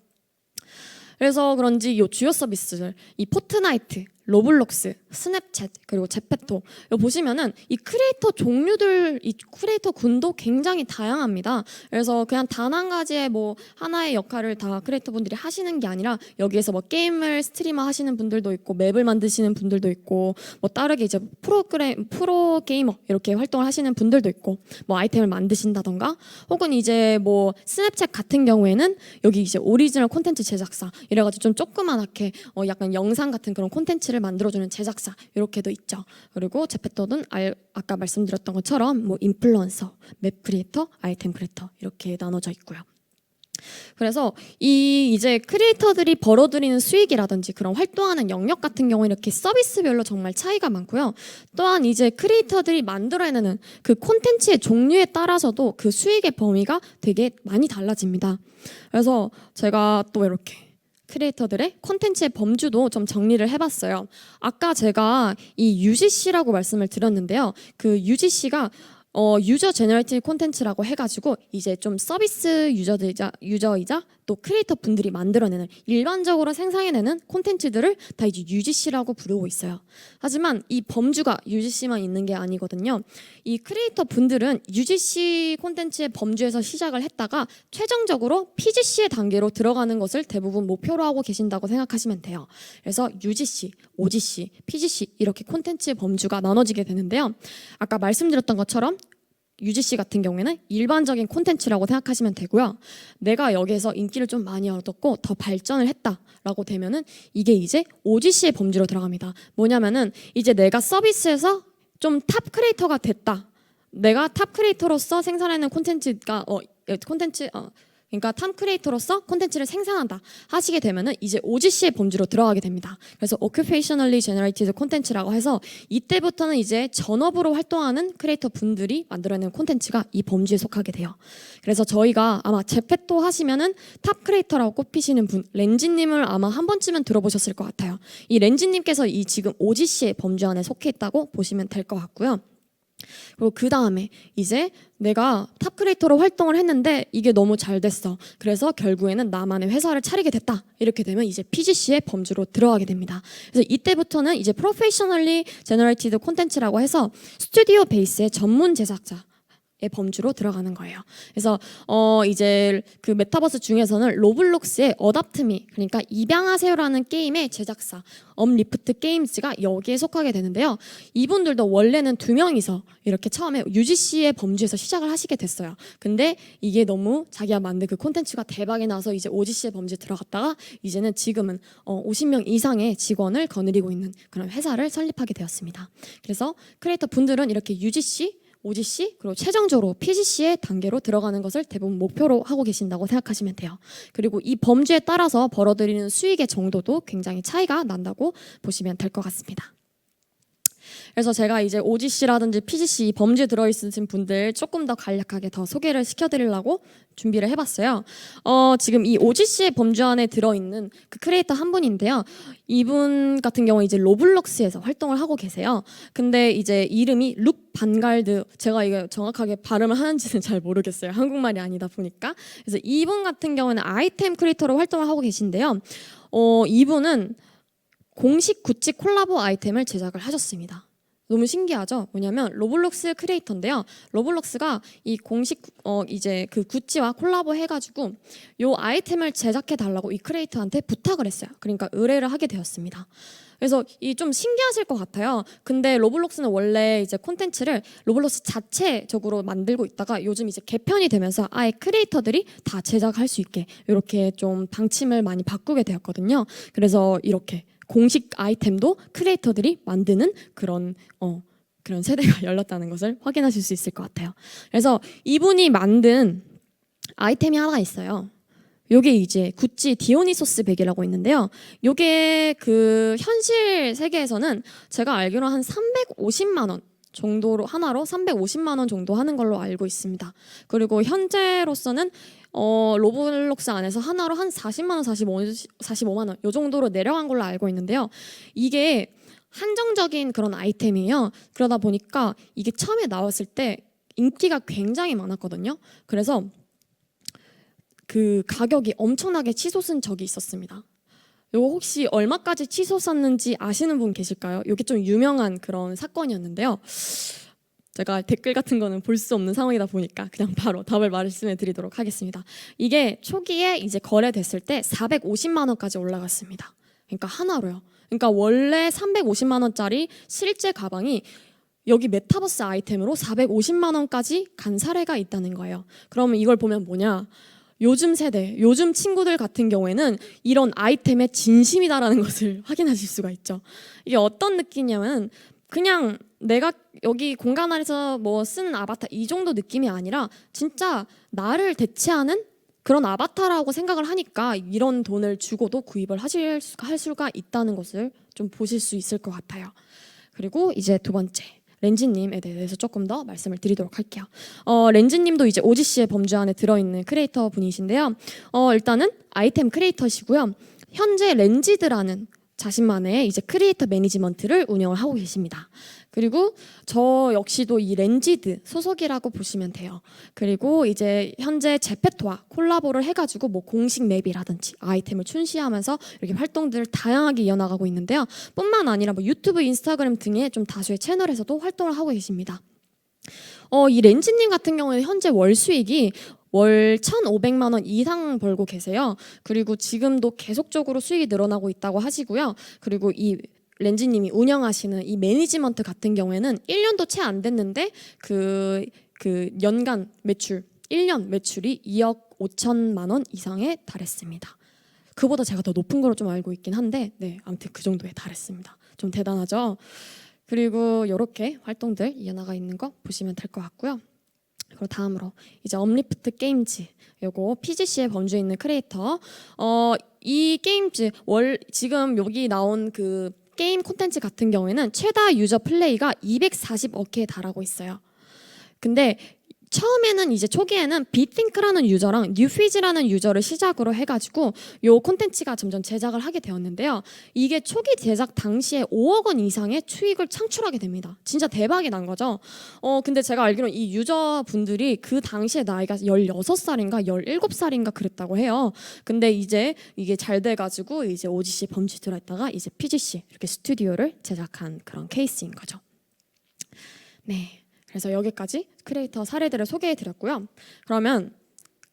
그래서 그런지 이 주요 서비스들, 이 포트나이트, 로블록스, 스냅챗 그리고 제페토 이거 보시면은 이 크리에이터 종류들, 이 크리에이터 군도 굉장히 다양합니다. 그래서 그냥 단 한 가지의 뭐 하나의 역할을 다 크리에이터 분들이 하시는 게 아니라 여기에서 뭐 게임을 스트리머 하시는 분들도 있고 맵을 만드시는 분들도 있고 뭐 다르게 이제 프로 게이머 이렇게 활동을 하시는 분들도 있고 뭐 아이템을 만드신다던가 혹은 이제 뭐 스냅챗 같은 경우에는 여기 이제 오리지널 콘텐츠 제작사 이래가지고 좀 조그만하게 약간 영상 같은 그런 콘텐츠를 만들어주는 제작사 이렇게도 있죠. 그리고 제페토는 아까 말씀드렸던 것처럼 뭐 인플루언서, 맵 크리에이터, 아이템 크리에이터 이렇게 나눠져 있고요. 그래서 이제 크리에이터들이 벌어들이는 수익이라든지 그런 활동하는 영역 같은 경우는 이렇게 서비스별로 정말 차이가 많고요. 또한 이제 크리에이터들이 만들어내는 그 콘텐츠의 종류에 따라서도 그 수익의 범위가 되게 많이 달라집니다. 그래서 제가 또 이렇게 크리에이터들의 콘텐츠의 범주도 좀 정리를 해봤어요. 아까 제가 이 UGC라고 말씀을 드렸는데요. 그 UGC가 유저 제너레이티브 콘텐츠라고 해가지고 이제 좀 서비스 유저이자 또 크리에이터 분들이 만들어내는 일반적으로 생산해내는 콘텐츠들을 다 이제 UGC라고 부르고 있어요. 하지만 이 범주가 UGC만 있는 게 아니거든요. 이 크리에이터 분들은 UGC 콘텐츠의 범주에서 시작을 했다가 최종적으로 PGC의 단계로 들어가는 것을 대부분 목표로 하고 계신다고 생각하시면 돼요. 그래서 UGC, OGC, PGC 이렇게 콘텐츠의 범주가 나눠지게 되는데요. 아까 말씀드렸던 것처럼 UGC 같은 경우에는 일반적인 콘텐츠라고 생각하시면 되고요. 내가 여기에서 인기를 좀 많이 얻었고 더 발전을 했다라고 되면은 이게 이제 OGC의 범주로 들어갑니다. 뭐냐면은 이제 내가 서비스에서 좀 탑 크리에이터가 됐다. 내가 탑 크리에이터로서 생산하는 콘텐츠가 그러니까 탐 크리에이터로서 콘텐츠를 생산한다 하시게 되면은 이제 OGC의 범주로 들어가게 됩니다. 그래서 Occupationally Generated Content라고 해서 이때부터는 이제 전업으로 활동하는 크리에이터 분들이 만들어내는 콘텐츠가 이 범주에 속하게 돼요. 그래서 저희가 아마 제페토 하시면은 탑 크리에이터라고 꼽히시는 분 렌지님을 아마 한 번쯤은 들어보셨을 것 같아요. 이 렌지님께서 이 지금 OGC의 범주 안에 속해 있다고 보시면 될 것 같고요. 그리고 그 다음에 이제 내가 탑 크리에이터로 활동을 했는데 이게 너무 잘 됐어. 그래서 결국에는 나만의 회사를 차리게 됐다. 이렇게 되면 이제 PGC의 범주로 들어가게 됩니다. 그래서 이때부터는 이제 Professionally Generated Content라고 해서 스튜디오 베이스의 전문 제작자 의 범주로 들어가는 거예요. 그래서 이제 그 메타버스 중에서는 로블록스의 어답트미 그러니까 입양하세요라는 게임의 제작사 업리프트 게임즈가 여기에 속하게 되는데요. 이분들도 원래는 2명이서 이렇게 처음에 UGC의 범주에서 시작을 하시게 됐어요. 근데 이게 너무 자기가 만든 그 콘텐츠가 대박이 나서 이제 OGC의 범주에 들어갔다가 이제는 지금은 50명 이상의 직원을 거느리고 있는 그런 회사를 설립하게 되었습니다. 그래서 크리에이터 분들은 이렇게 UGC OGC 그리고 최종적으로 PGC의 단계로 들어가는 것을 대부분 목표로 하고 계신다고 생각하시면 돼요. 그리고 이 범주에 따라서 벌어들이는 수익의 정도도 굉장히 차이가 난다고 보시면 될 것 같습니다. 그래서 제가 이제 OGC라든지 PGC 범주에 들어있으신 분들 조금 더 간략하게 더 소개를 시켜드리려고 준비를 해봤어요. 지금 이 OGC의 범주 안에 들어있는 그 크리에이터 한 분인데요. 이분 같은 경우 이제 로블록스에서 활동을 하고 계세요. 근데 이제 이름이 룩 반갈드 제가 이게 정확하게 발음을 하는지는 잘 모르겠어요. 한국말이 아니다 보니까. 그래서 이분 같은 경우는 아이템 크리에이터로 활동을 하고 계신데요. 이분은 공식 구찌 콜라보 아이템을 제작을 하셨습니다. 너무 신기하죠? 뭐냐면 로블록스 크리에이터인데요. 로블록스가 이 공식 이제 그 구찌와 콜라보 해가지고 요 아이템을 제작해 달라고 이 크리에이터한테 부탁을 했어요. 그러니까 의뢰를 하게 되었습니다. 그래서 이 좀 신기하실 것 같아요. 근데 로블록스는 원래 이제 콘텐츠를 로블록스 자체적으로 만들고 있다가 요즘 이제 개편이 되면서 아예 크리에이터들이 다 제작할 수 있게 이렇게 좀 방침을 많이 바꾸게 되었거든요. 그래서 이렇게 공식 아이템도 크리에이터들이 만드는 그런 세대가 열렸다는 것을 확인하실 수 있을 것 같아요. 그래서 이분이 만든 아이템이 하나 있어요. 요게 이제 구찌 디오니소스 백이라고 있는데요. 요게 그 현실 세계에서는 제가 알기로 한 350만 원 정도로 하나로 350만 원 정도 하는 걸로 알고 있습니다. 그리고 현재로서는 로블록스 안에서 하나로 한 40만 원, 45만 원 요 정도로 내려간 걸로 알고 있는데요. 이게 한정적인 그런 아이템이에요. 그러다 보니까 이게 처음에 나왔을 때 인기가 굉장히 많았거든요. 그래서 그 가격이 엄청나게 치솟은 적이 있었습니다. 이거 혹시 얼마까지 치솟았는지 아시는 분 계실까요? 이게 좀 유명한 그런 사건이었는데요. 제가 댓글 같은 거는 볼 수 없는 상황이다 보니까 그냥 바로 답을 말씀해 드리도록 하겠습니다. 이게 초기에 이제 거래됐을 때 450만 원까지 올라갔습니다. 그러니까 하나로요. 그러니까 원래 350만 원짜리 실제 가방이 여기 메타버스 아이템으로 450만 원까지 간 사례가 있다는 거예요. 그러면 이걸 보면 뭐냐? 요즘 세대, 요즘 친구들 같은 경우에는 이런 아이템의 진심이다라는 것을 확인하실 수가 있죠. 이게 어떤 느낌이냐면 그냥 내가 여기 공간 안에서 뭐 쓴 아바타 이 정도 느낌이 아니라 진짜 나를 대체하는 그런 아바타라고 생각을 하니까 이런 돈을 주고도 구입을 할 수가 있다는 것을 좀 보실 수 있을 것 같아요. 그리고 이제 두 번째. 렌지님에 대해서 조금 더 말씀을 드리도록 할게요. 렌지님도 이제 OGC의 범주 안에 들어있는 크리에이터 분이신데요. 일단은 아이템 크리에이터시고요. 현재 렌지드라는 자신만의 이제 크리에이터 매니지먼트를 운영을 하고 계십니다. 그리고 저 역시도 이 렌지드 소속이라고 보시면 돼요. 그리고 이제 현재 제페토와 콜라보를 해가지고 뭐 공식 맵이라든지 아이템을 출시하면서 이렇게 활동들을 다양하게 이어나가고 있는데요. 뿐만 아니라 뭐 유튜브, 인스타그램 등의 좀 다수의 채널에서도 활동을 하고 계십니다. 이 렌지님 같은 경우는 현재 월 수익이 월 1,500만 원 이상 벌고 계세요. 그리고 지금도 계속적으로 수익이 늘어나고 있다고 하시고요. 그리고 이 렌지님이 운영하시는 이 매니지먼트 같은 경우에는 1년도 채 안 됐는데 그 연간 매출 1년 매출이 2억 5천만 원 이상에 달했습니다. 그보다 제가 더 높은 걸로 좀 알고 있긴 한데 네, 아무튼 그 정도에 달했습니다. 좀 대단하죠? 그리고 이렇게 활동들 이어나가 있는 거 보시면 될 것 같고요. 그리고 다음으로 이제 업리프트 게임즈, 요거 PGC의 범주에 있는 크리에이터. 이 게임즈 지금 여기 나온 그 게임 콘텐츠 같은 경우에는 최다 유저 플레이가 240억회에 달하고 있어요. 근데 처음에는 이제 초기에는 비팅크라는 유저랑 뉴피즈라는 유저를 시작으로 해가지고 요 콘텐츠가 점점 제작을 하게 되었는데요. 이게 초기 제작 당시에 5억 원 이상의 수익을 창출하게 됩니다. 진짜 대박이 난 거죠. 근데 제가 알기로는 이 유저분들이 그 당시에 나이가 16살인가 17살인가 그랬다고 해요. 근데 이제 이게 잘 돼가지고 이제 OGC 범주 들어있다가 이제 PGC 이렇게 스튜디오를 제작한 그런 케이스인 거죠. 네. 그래서 여기까지 크리에이터 사례들을 소개해드렸고요. 그러면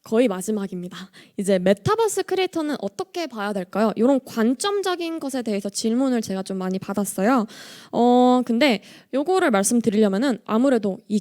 거의 마지막입니다. 이제 메타버스 크리에이터는 어떻게 봐야 될까요? 이런 관점적인 것에 대해서 질문을 제가 좀 많이 받았어요. 근데 요거를 말씀드리려면은 아무래도 이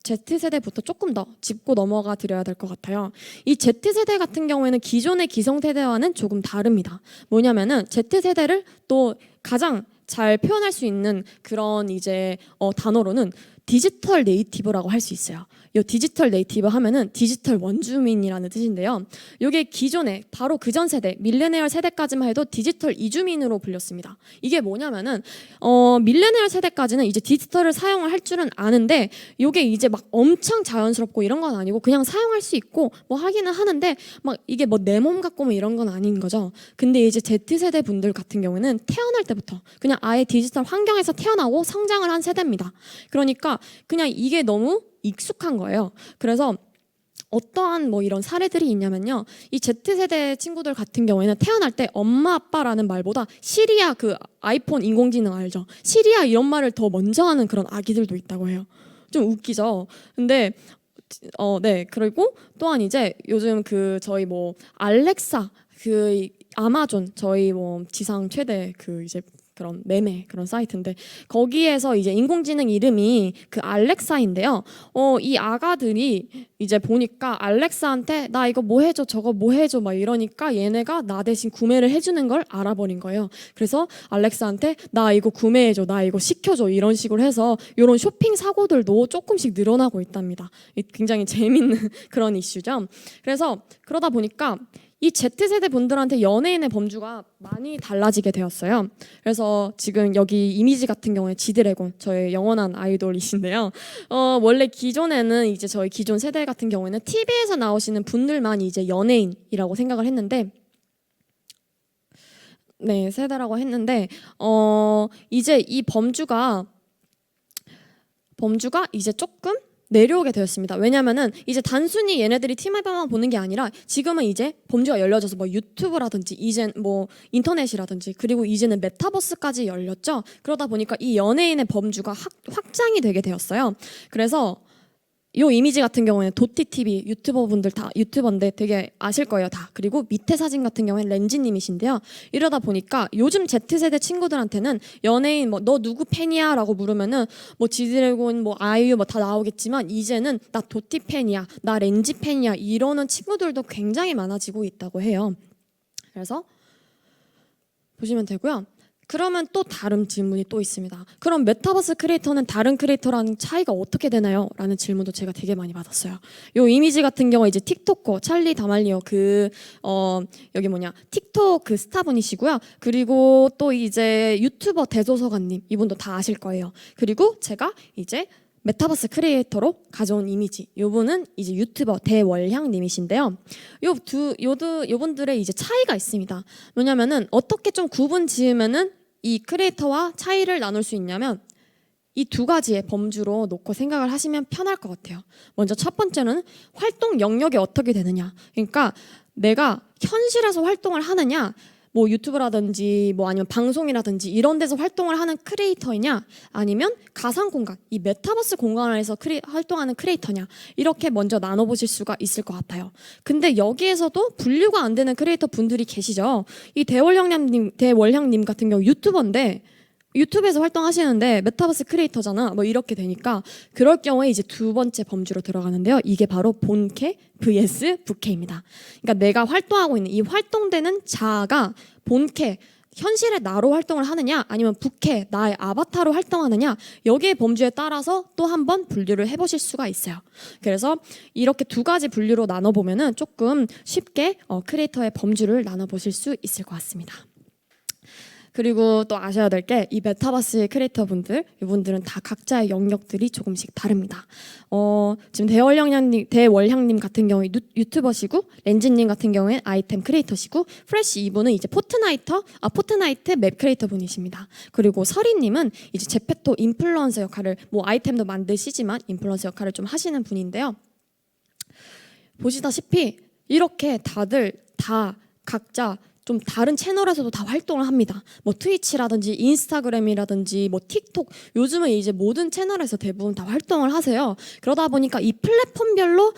Z세대부터 조금 더 짚고 넘어가 드려야 될 것 같아요. 이 Z세대 같은 경우에는 기존의 기성세대와는 조금 다릅니다. 뭐냐면은 Z세대를 또 가장 잘 표현할 수 있는 그런 이제 단어로는 디지털 네이티브라고 할 수 있어요. 이 디지털 네이티브 하면은 디지털 원주민이라는 뜻인데요. 이게 기존에 바로 그전 세대 밀레니얼 세대까지만 해도 디지털 이주민으로 불렸습니다. 이게 뭐냐면은 밀레니얼 세대까지는 이제 디지털을 사용을 할 줄은 아는데 이게 이제 막 엄청 자연스럽고 이런 건 아니고 그냥 사용할 수 있고 뭐 하기는 하는데 막 이게 뭐 내 몸 같고 뭐 이런 건 아닌 거죠. 근데 이제 Z세대 분들 같은 경우에는 태어날 때부터 그냥 아예 디지털 환경에서 태어나고 성장을 한 세대입니다. 그러니까 그냥 이게 너무 익숙한 거예요. 그래서 어떠한 뭐 이런 사례들이 있냐면요. 이 Z세대 친구들 같은 경우에는 태어날 때 엄마 아빠라는 말보다 시리아 그 아이폰 인공지능 알죠? 시리아 이런 말을 더 먼저 하는 그런 아기들도 있다고 해요. 좀 웃기죠? 근데 네. 그리고 또한 이제 요즘 그 저희 뭐 알렉사 그 아마존 저희 뭐 지상 최대 그 이제 그런 매매 그런 사이트인데 거기에서 이제 인공지능 이름이 그 알렉사인데요. 이 아가들이 이제 보니까 알렉사한테 나 이거 뭐 해줘 저거 뭐 해줘 막 이러니까 얘네가 나 대신 구매를 해주는 걸 알아버린 거예요. 그래서 알렉사한테 나 이거 구매해줘 나 이거 시켜줘 이런 식으로 해서 이런 쇼핑 사고들도 조금씩 늘어나고 있답니다. 굉장히 재밌는 그런 이슈죠. 그래서 그러다 보니까 이 Z세대 분들한테 연예인의 범주가 많이 달라지게 되었어요. 그래서 지금 여기 이미지 같은 경우에 지드래곤 저의 영원한 아이돌이신데요. 원래 기존에는 이제 저희 기존 세대 같은 경우에는 TV에서 나오시는 분들만 이제 연예인이라고 생각을 했는데 네, 세대라고 했는데 이제 이 범주가 이제 조금 내려오게 되었습니다. 왜냐면은 이제 단순히 얘네들이 TV만 보는 게 아니라 지금은 이제 범주가 열려져서 뭐 유튜브라든지 이젠 뭐 인터넷이라든지 그리고 이제는 메타버스까지 열렸죠. 그러다 보니까 이 연예인의 범주가 확장이 되게 되었어요. 그래서 이 이미지 같은 경우에는 도티TV 유튜버분들 다 유튜버인데 되게 아실 거예요 다. 그리고 밑에 사진 같은 경우에는 렌지님이신데요. 이러다 보니까 요즘 Z세대 친구들한테는 연예인 뭐 너 누구 팬이야 라고 물으면은 뭐 지드래곤 뭐 아이유 뭐 다 나오겠지만 이제는 나 도티 팬이야 나 렌지 팬이야 이러는 친구들도 굉장히 많아지고 있다고 해요. 그래서 보시면 되고요. 그러면 또 다른 질문이 또 있습니다. 그럼 메타버스 크리에이터는 다른 크리에이터랑 차이가 어떻게 되나요? 라는 질문도 제가 되게 많이 받았어요. 요 이미지 같은 경우 이제 틱토커 찰리 다말리오 여기 틱톡 그 스타분이시고요. 그리고 또 이제 유튜버 대도서관님 이분도 다 아실 거예요. 그리고 제가 이제 메타버스 크리에이터로 가져온 이미지 요분은 이제 유튜버 대월향님이신데요. 요분들의 이제 차이가 있습니다. 뭐냐면은 어떻게 좀 구분 지으면은 이 크리에이터와 차이를 나눌 수 있냐면 이 두 가지의 범주로 놓고 생각을 하시면 편할 것 같아요. 먼저 첫 번째는 활동 영역이 어떻게 되느냐. 그러니까 내가 현실에서 활동을 하느냐 뭐 유튜브라든지 뭐 아니면 방송이라든지 이런 데서 활동을 하는 크리에이터이냐 아니면 가상 공간 이 메타버스 공간 안에서 활동하는 크리에이터냐 이렇게 먼저 나눠보실 수가 있을 것 같아요. 근데 여기에서도 분류가 안 되는 크리에이터 분들이 계시죠. 이 대월향님 같은 경우 유튜버인데 유튜브에서 활동하시는데 메타버스 크리에이터잖아 뭐 이렇게 되니까 그럴 경우에 이제 두 번째 범주로 들어가는데요. 이게 바로 본캐 vs 부캐입니다. 그러니까 내가 활동하고 있는 이 활동되는 자아가 본캐 현실의 나로 활동을 하느냐 아니면 부캐 나의 아바타로 활동하느냐 여기에 범주에 따라서 또 한 번 분류를 해보실 수가 있어요. 그래서 이렇게 두 가지 분류로 나눠보면은 조금 쉽게 크리에이터의 범주를 나눠보실 수 있을 것 같습니다. 그리고 또 아셔야 될 게 이 메타버스의 크리에이터 분들 이분들은 다 각자의 영역들이 조금씩 다릅니다. 지금 대월향님 같은 경우에 유튜버시고 렌즈님 같은 경우에 아이템 크리에이터시고 프레쉬 이분은 이제 포트나이트 맵 크리에이터 분이십니다. 그리고 서리님은 이제 제페토 인플루언서 역할을 뭐 아이템도 만드시지만 인플루언서 역할을 좀 하시는 분인데요. 보시다시피 이렇게 다들 다 각자 좀 다른 채널에서도 다 활동을 합니다. 뭐 트위치라든지 인스타그램이라든지 뭐 틱톡 요즘은 이제 모든 채널에서 대부분 다 활동을 하세요. 그러다 보니까 이 플랫폼별로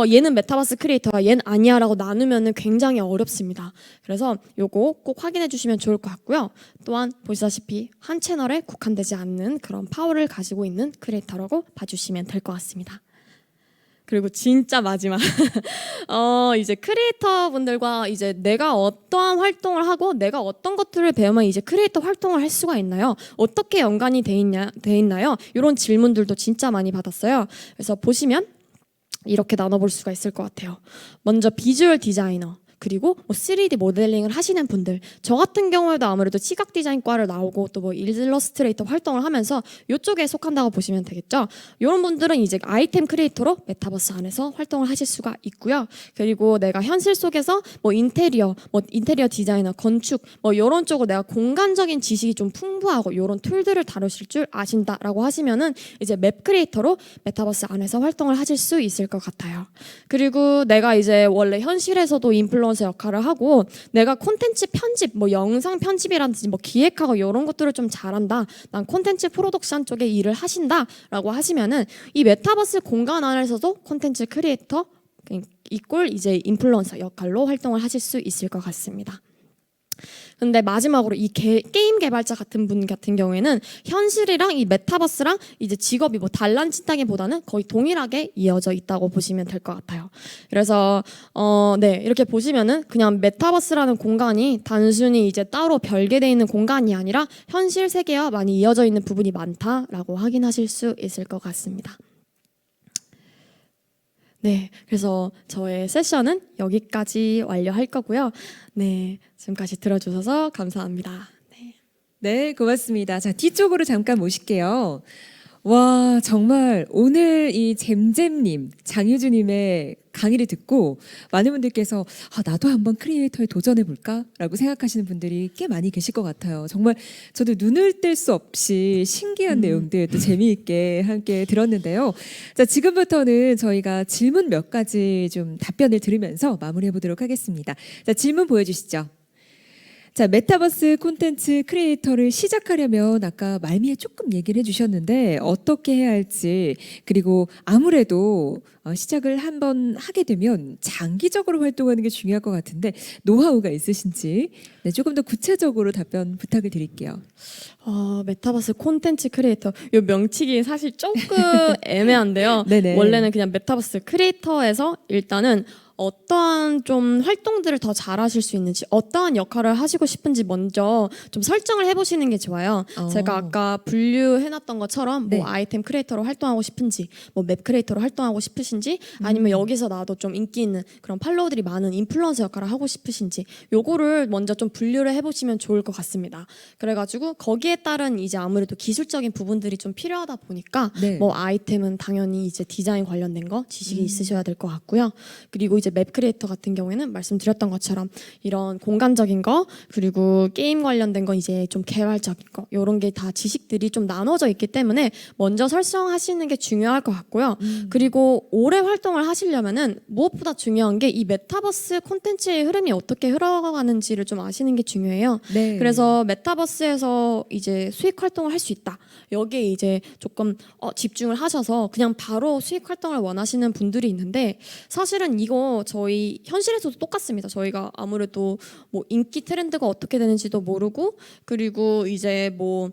얘는 메타버스 크리에이터야 얘는 아니야라고 나누면은 굉장히 어렵습니다. 그래서 요거 꼭 확인해 주시면 좋을 것 같고요. 또한 보시다시피 한 채널에 국한되지 않는 그런 파워를 가지고 있는 크리에이터라고 봐주시면 될 것 같습니다. 그리고 진짜 마지막 이제 크리에이터 분들과 이제 내가 어떠한 활동을 하고 내가 어떤 것들을 배우면 이제 크리에이터 활동을 할 수가 있나요? 어떻게 연관이 돼 있나요? 이런 질문들도 진짜 많이 받았어요. 그래서 보시면 이렇게 나눠볼 수가 있을 것 같아요. 먼저 비주얼 디자이너 그리고 뭐 3D 모델링을 하시는 분들 저 같은 경우에도 아무래도 시각 디자인과를 나오고 또 뭐 일러스트레이터 활동을 하면서 이쪽에 속한다고 보시면 되겠죠. 이런 분들은 이제 아이템 크리에이터로 메타버스 안에서 활동을 하실 수가 있고요. 그리고 내가 현실 속에서 뭐 인테리어 디자이너, 건축 뭐 이런 쪽으로 내가 공간적인 지식이 좀 풍부하고 이런 툴들을 다루실 줄 아신다라고 하시면은 이제 맵 크리에이터로 메타버스 안에서 활동을 하실 수 있을 것 같아요. 그리고 내가 이제 원래 현실에서도 인플루언서 역할을 하고 내가 콘텐츠 편집, 뭐 영상 편집이라든지 뭐 기획하고 이런 것들을 좀 잘한다. 난 콘텐츠 프로덕션 쪽에 일을 하신다라고 하시면은 이 메타버스 공간 안에서도 콘텐츠 크리에이터 이꼴 이제 인플루언서 역할로 활동을 하실 수 있을 것 같습니다. 근데 마지막으로 이 게임 개발자 같은 분 같은 경우에는 현실이랑 이 메타버스랑 이제 직업이 뭐 달라진다기보다는 거의 동일하게 이어져 있다고 보시면 될 것 같아요. 그래서 네 이렇게 보시면은 그냥 메타버스라는 공간이 단순히 이제 따로 별개돼 있는 공간이 아니라 현실 세계와 많이 이어져 있는 부분이 많다라고 확인하실 수 있을 것 같습니다. 네, 그래서 저의 세션은 여기까지 완료할 거고요. 네, 지금까지 들어주셔서 감사합니다. 네, 고맙습니다. 자, 뒤쪽으로 잠깐 모실게요. 와, 정말 오늘 이 잼잼님, 장유주님의 강의를 듣고 많은 분들께서 나도 한번 크리에이터에 도전해볼까? 라고 생각하시는 분들이 꽤 많이 계실 것 같아요. 정말 저도 눈을 뗄 수 없이 신기한 내용들 또 재미있게 함께 들었는데요. 자, 지금부터는 저희가 질문 몇 가지 좀 답변을 들으면서 마무리해 보도록 하겠습니다. 자, 질문 보여주시죠. 자, 메타버스 콘텐츠 크리에이터를 시작하려면 아까 말미에 조금 얘기를 해주셨는데 어떻게 해야 할지 그리고 아무래도 시작을 한번 하게 되면 장기적으로 활동하는 게 중요할 것 같은데 노하우가 있으신지 네, 조금 더 구체적으로 답변 부탁을 드릴게요. 메타버스 콘텐츠 크리에이터 이 명칭이 사실 조금 애매한데요. 네네. 원래는 그냥 메타버스 크리에이터에서 일단은 어떠한 좀 활동들을 더 잘하실 수 있는지 어떠한 역할을 하시고 싶은지 먼저 좀 설정을 해보시는 게 좋아요. 제가 아까 분류해놨던 것처럼 네. 뭐 아이템 크리에이터로 활동하고 싶은지 뭐 맵 크리에이터로 활동하고 싶으신지 아니면 여기서 나도 좀 인기 있는 그런 팔로워들이 많은 인플루언서 역할을 하고 싶으신지 요거를 먼저 좀 분류를 해보시면 좋을 것 같습니다. 그래가지고 거기에 따른 이제 아무래도 기술적인 부분들이 좀 필요하다 보니까 네. 뭐 아이템은 당연히 이제 디자인 관련된 거 지식이 있으셔야 될 것 같고요. 그리고 이제 맵 크리에이터 같은 경우에는 말씀드렸던 것처럼 이런 공간적인 거 그리고 게임 관련된 거 이제 좀 개발적인 거 이런 게 다 지식들이 좀 나눠져 있기 때문에 먼저 설정하시는 게 중요할 것 같고요. 그리고 오래 활동을 하시려면은 무엇보다 중요한 게 이 메타버스 콘텐츠의 흐름이 어떻게 흘러가는지를 좀 아시는 게 중요해요. 네. 그래서 메타버스에서 이제 수익 활동을 할 수 있다. 여기에 이제 조금 집중을 하셔서 그냥 바로 수익 활동을 원하시는 분들이 있는데 사실은 이거 저희 현실에서도 똑같습니다. 저희가 아무래도 뭐 인기 트렌드가 어떻게 되는지도 모르고 그리고 이제 뭐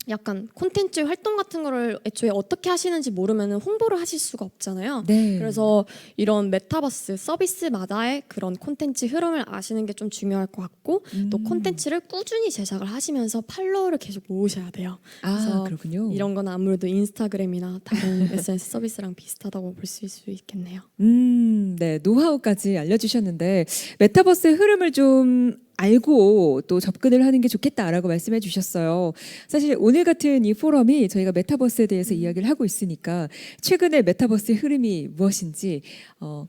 약간 콘텐츠 활동 같은 거를 애초에 어떻게 하시는지 모르면 홍보를 하실 수가 없잖아요. 네. 그래서 이런 메타버스 서비스마다의 그런 콘텐츠 흐름을 아시는 게 좀 중요할 것 같고 또 콘텐츠를 꾸준히 제작을 하시면서 팔로워를 계속 모으셔야 돼요. 그래서 그렇군요. 이런 건 아무래도 인스타그램이나 다른 SNS 서비스랑 비슷하다고 볼 수 있겠네요. 네, 노하우까지 알려주셨는데 메타버스의 흐름을 좀 알고 또 접근을 하는 게 좋겠다라고 말씀해 주셨어요. 사실 오늘 같은 이 포럼이 저희가 메타버스에 대해서 이야기를 하고 있으니까 최근의 메타버스의 흐름이 무엇인지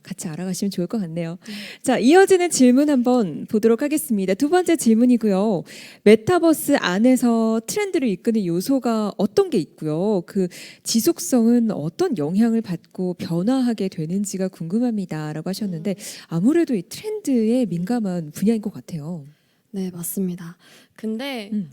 같이 알아가시면 좋을 것 같네요. 자, 이어지는 질문 한번 보도록 하겠습니다. 두 번째 질문이고요. 메타버스 안에서 트렌드를 이끄는 요소가 어떤 게 있고요. 그 지속성은 어떤 영향을 받고 변화하게 되는지가 궁금합니다라고 하셨는데 아무래도 이 트렌드에 민감한 분야인 것 같아요. 네, 맞습니다. 근데 음.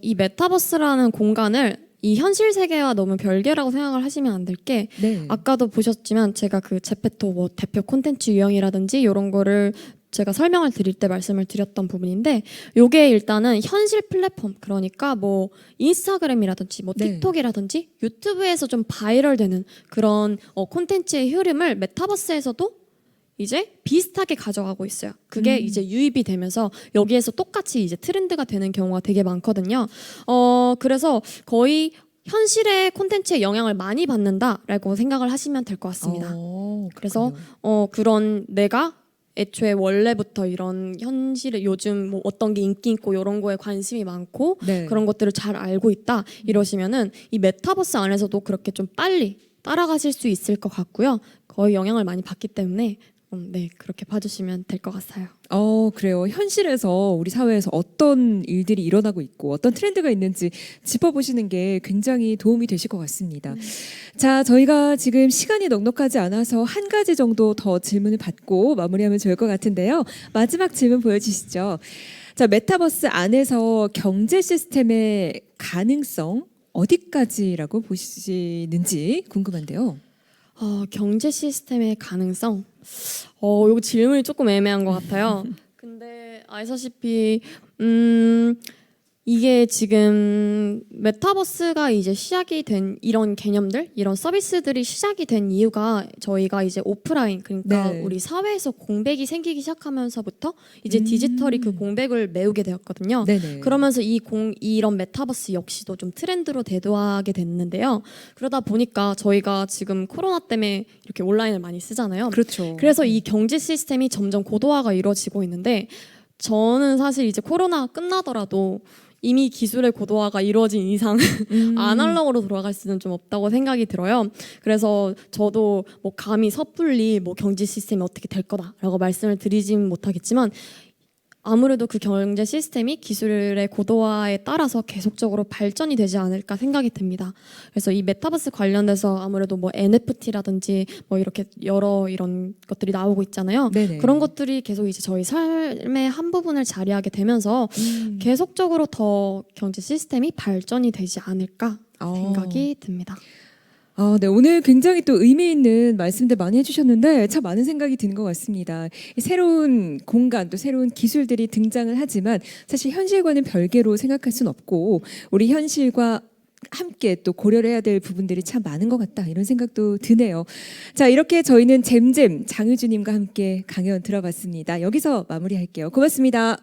이 메타버스라는 공간을 이 현실 세계와 너무 별개라고 생각을 하시면 안 될 게 네. 아까도 보셨지만 제가 그 제페토 뭐 대표 콘텐츠 유형이라든지 이런 거를 제가 설명을 드릴 때 말씀을 드렸던 부분인데 요게 일단은 현실 플랫폼 그러니까 뭐 인스타그램이라든지 뭐 네. 틱톡이라든지 유튜브에서 좀 바이럴되는 그런 콘텐츠의 흐름을 메타버스에서도 이제 비슷하게 가져가고 있어요. 그게 이제 유입이 되면서 여기에서 똑같이 이제 트렌드가 되는 경우가 되게 많거든요. 그래서 거의 현실의 콘텐츠에 영향을 많이 받는다라고 생각을 하시면 될 것 같습니다. 그래서 그런 내가 애초에 원래부터 이런 현실에 요즘 뭐 어떤 게 인기 있고 이런 거에 관심이 많고 네. 그런 것들을 잘 알고 있다 이러시면은 이 메타버스 안에서도 그렇게 좀 빨리 따라가실 수 있을 것 같고요. 거의 영향을 많이 받기 때문에 네, 그렇게 봐주시면 될 것 같아요. 그래요. 현실에서 우리 사회에서 어떤 일들이 일어나고 있고 어떤 트렌드가 있는지 짚어보시는 게 굉장히 도움이 되실 것 같습니다. 자, 저희가 지금 시간이 넉넉하지 않아서 한 가지 정도 더 질문을 받고 마무리하면 좋을 것 같은데요. 마지막 질문 보여주시죠. 자, 메타버스 안에서 경제 시스템의 가능성 어디까지라고 보시는지 궁금한데요. 경제 시스템의 가능성. 이거 질문이 조금 애매한 것 같아요. 근데 아시다시피 이게 지금 메타버스가 이제 시작이 된 이런 개념들, 이런 서비스들이 시작이 된 이유가 저희가 이제 오프라인 그러니까 네. 우리 사회에서 공백이 생기기 시작하면서부터 이제 디지털이 그 공백을 메우게 되었거든요. 네네. 그러면서 이런 메타버스 역시도 좀 트렌드로 대두하게 됐는데요. 그러다 보니까 저희가 지금 코로나 때문에 이렇게 온라인을 많이 쓰잖아요. 그렇죠. 그래서 이 경제 시스템이 점점 고도화가 이루어지고 있는데 저는 사실 이제 코로나 끝나더라도 이미 기술의 고도화가 이루어진 이상 아날로그로 돌아갈 수는 좀 없다고 생각이 들어요. 그래서 저도 뭐 감히 섣불리 뭐 경제 시스템이 어떻게 될 거다라고 말씀을 드리진 못하겠지만 아무래도 그 경제 시스템이 기술의 고도화에 따라서 계속적으로 발전이 되지 않을까 생각이 듭니다. 그래서 이 메타버스 관련돼서 아무래도 뭐 NFT라든지 뭐 이렇게 여러 이런 것들이 나오고 있잖아요. 네네. 그런 것들이 계속 이제 저희 삶의 한 부분을 자리하게 되면서 계속적으로 더 경제 시스템이 발전이 되지 않을까 생각이 듭니다. 네, 오늘 굉장히 또 의미 있는 말씀들 많이 해주셨는데 참 많은 생각이 드는 것 같습니다. 이 새로운 공간 또 새로운 기술들이 등장을 하지만 사실 현실과는 별개로 생각할 수는 없고 우리 현실과 함께 또 고려를 해야 될 부분들이 참 많은 것 같다 이런 생각도 드네요. 자, 이렇게 저희는 잼잼 장유주님과 함께 강연 들어봤습니다. 여기서 마무리할게요. 고맙습니다.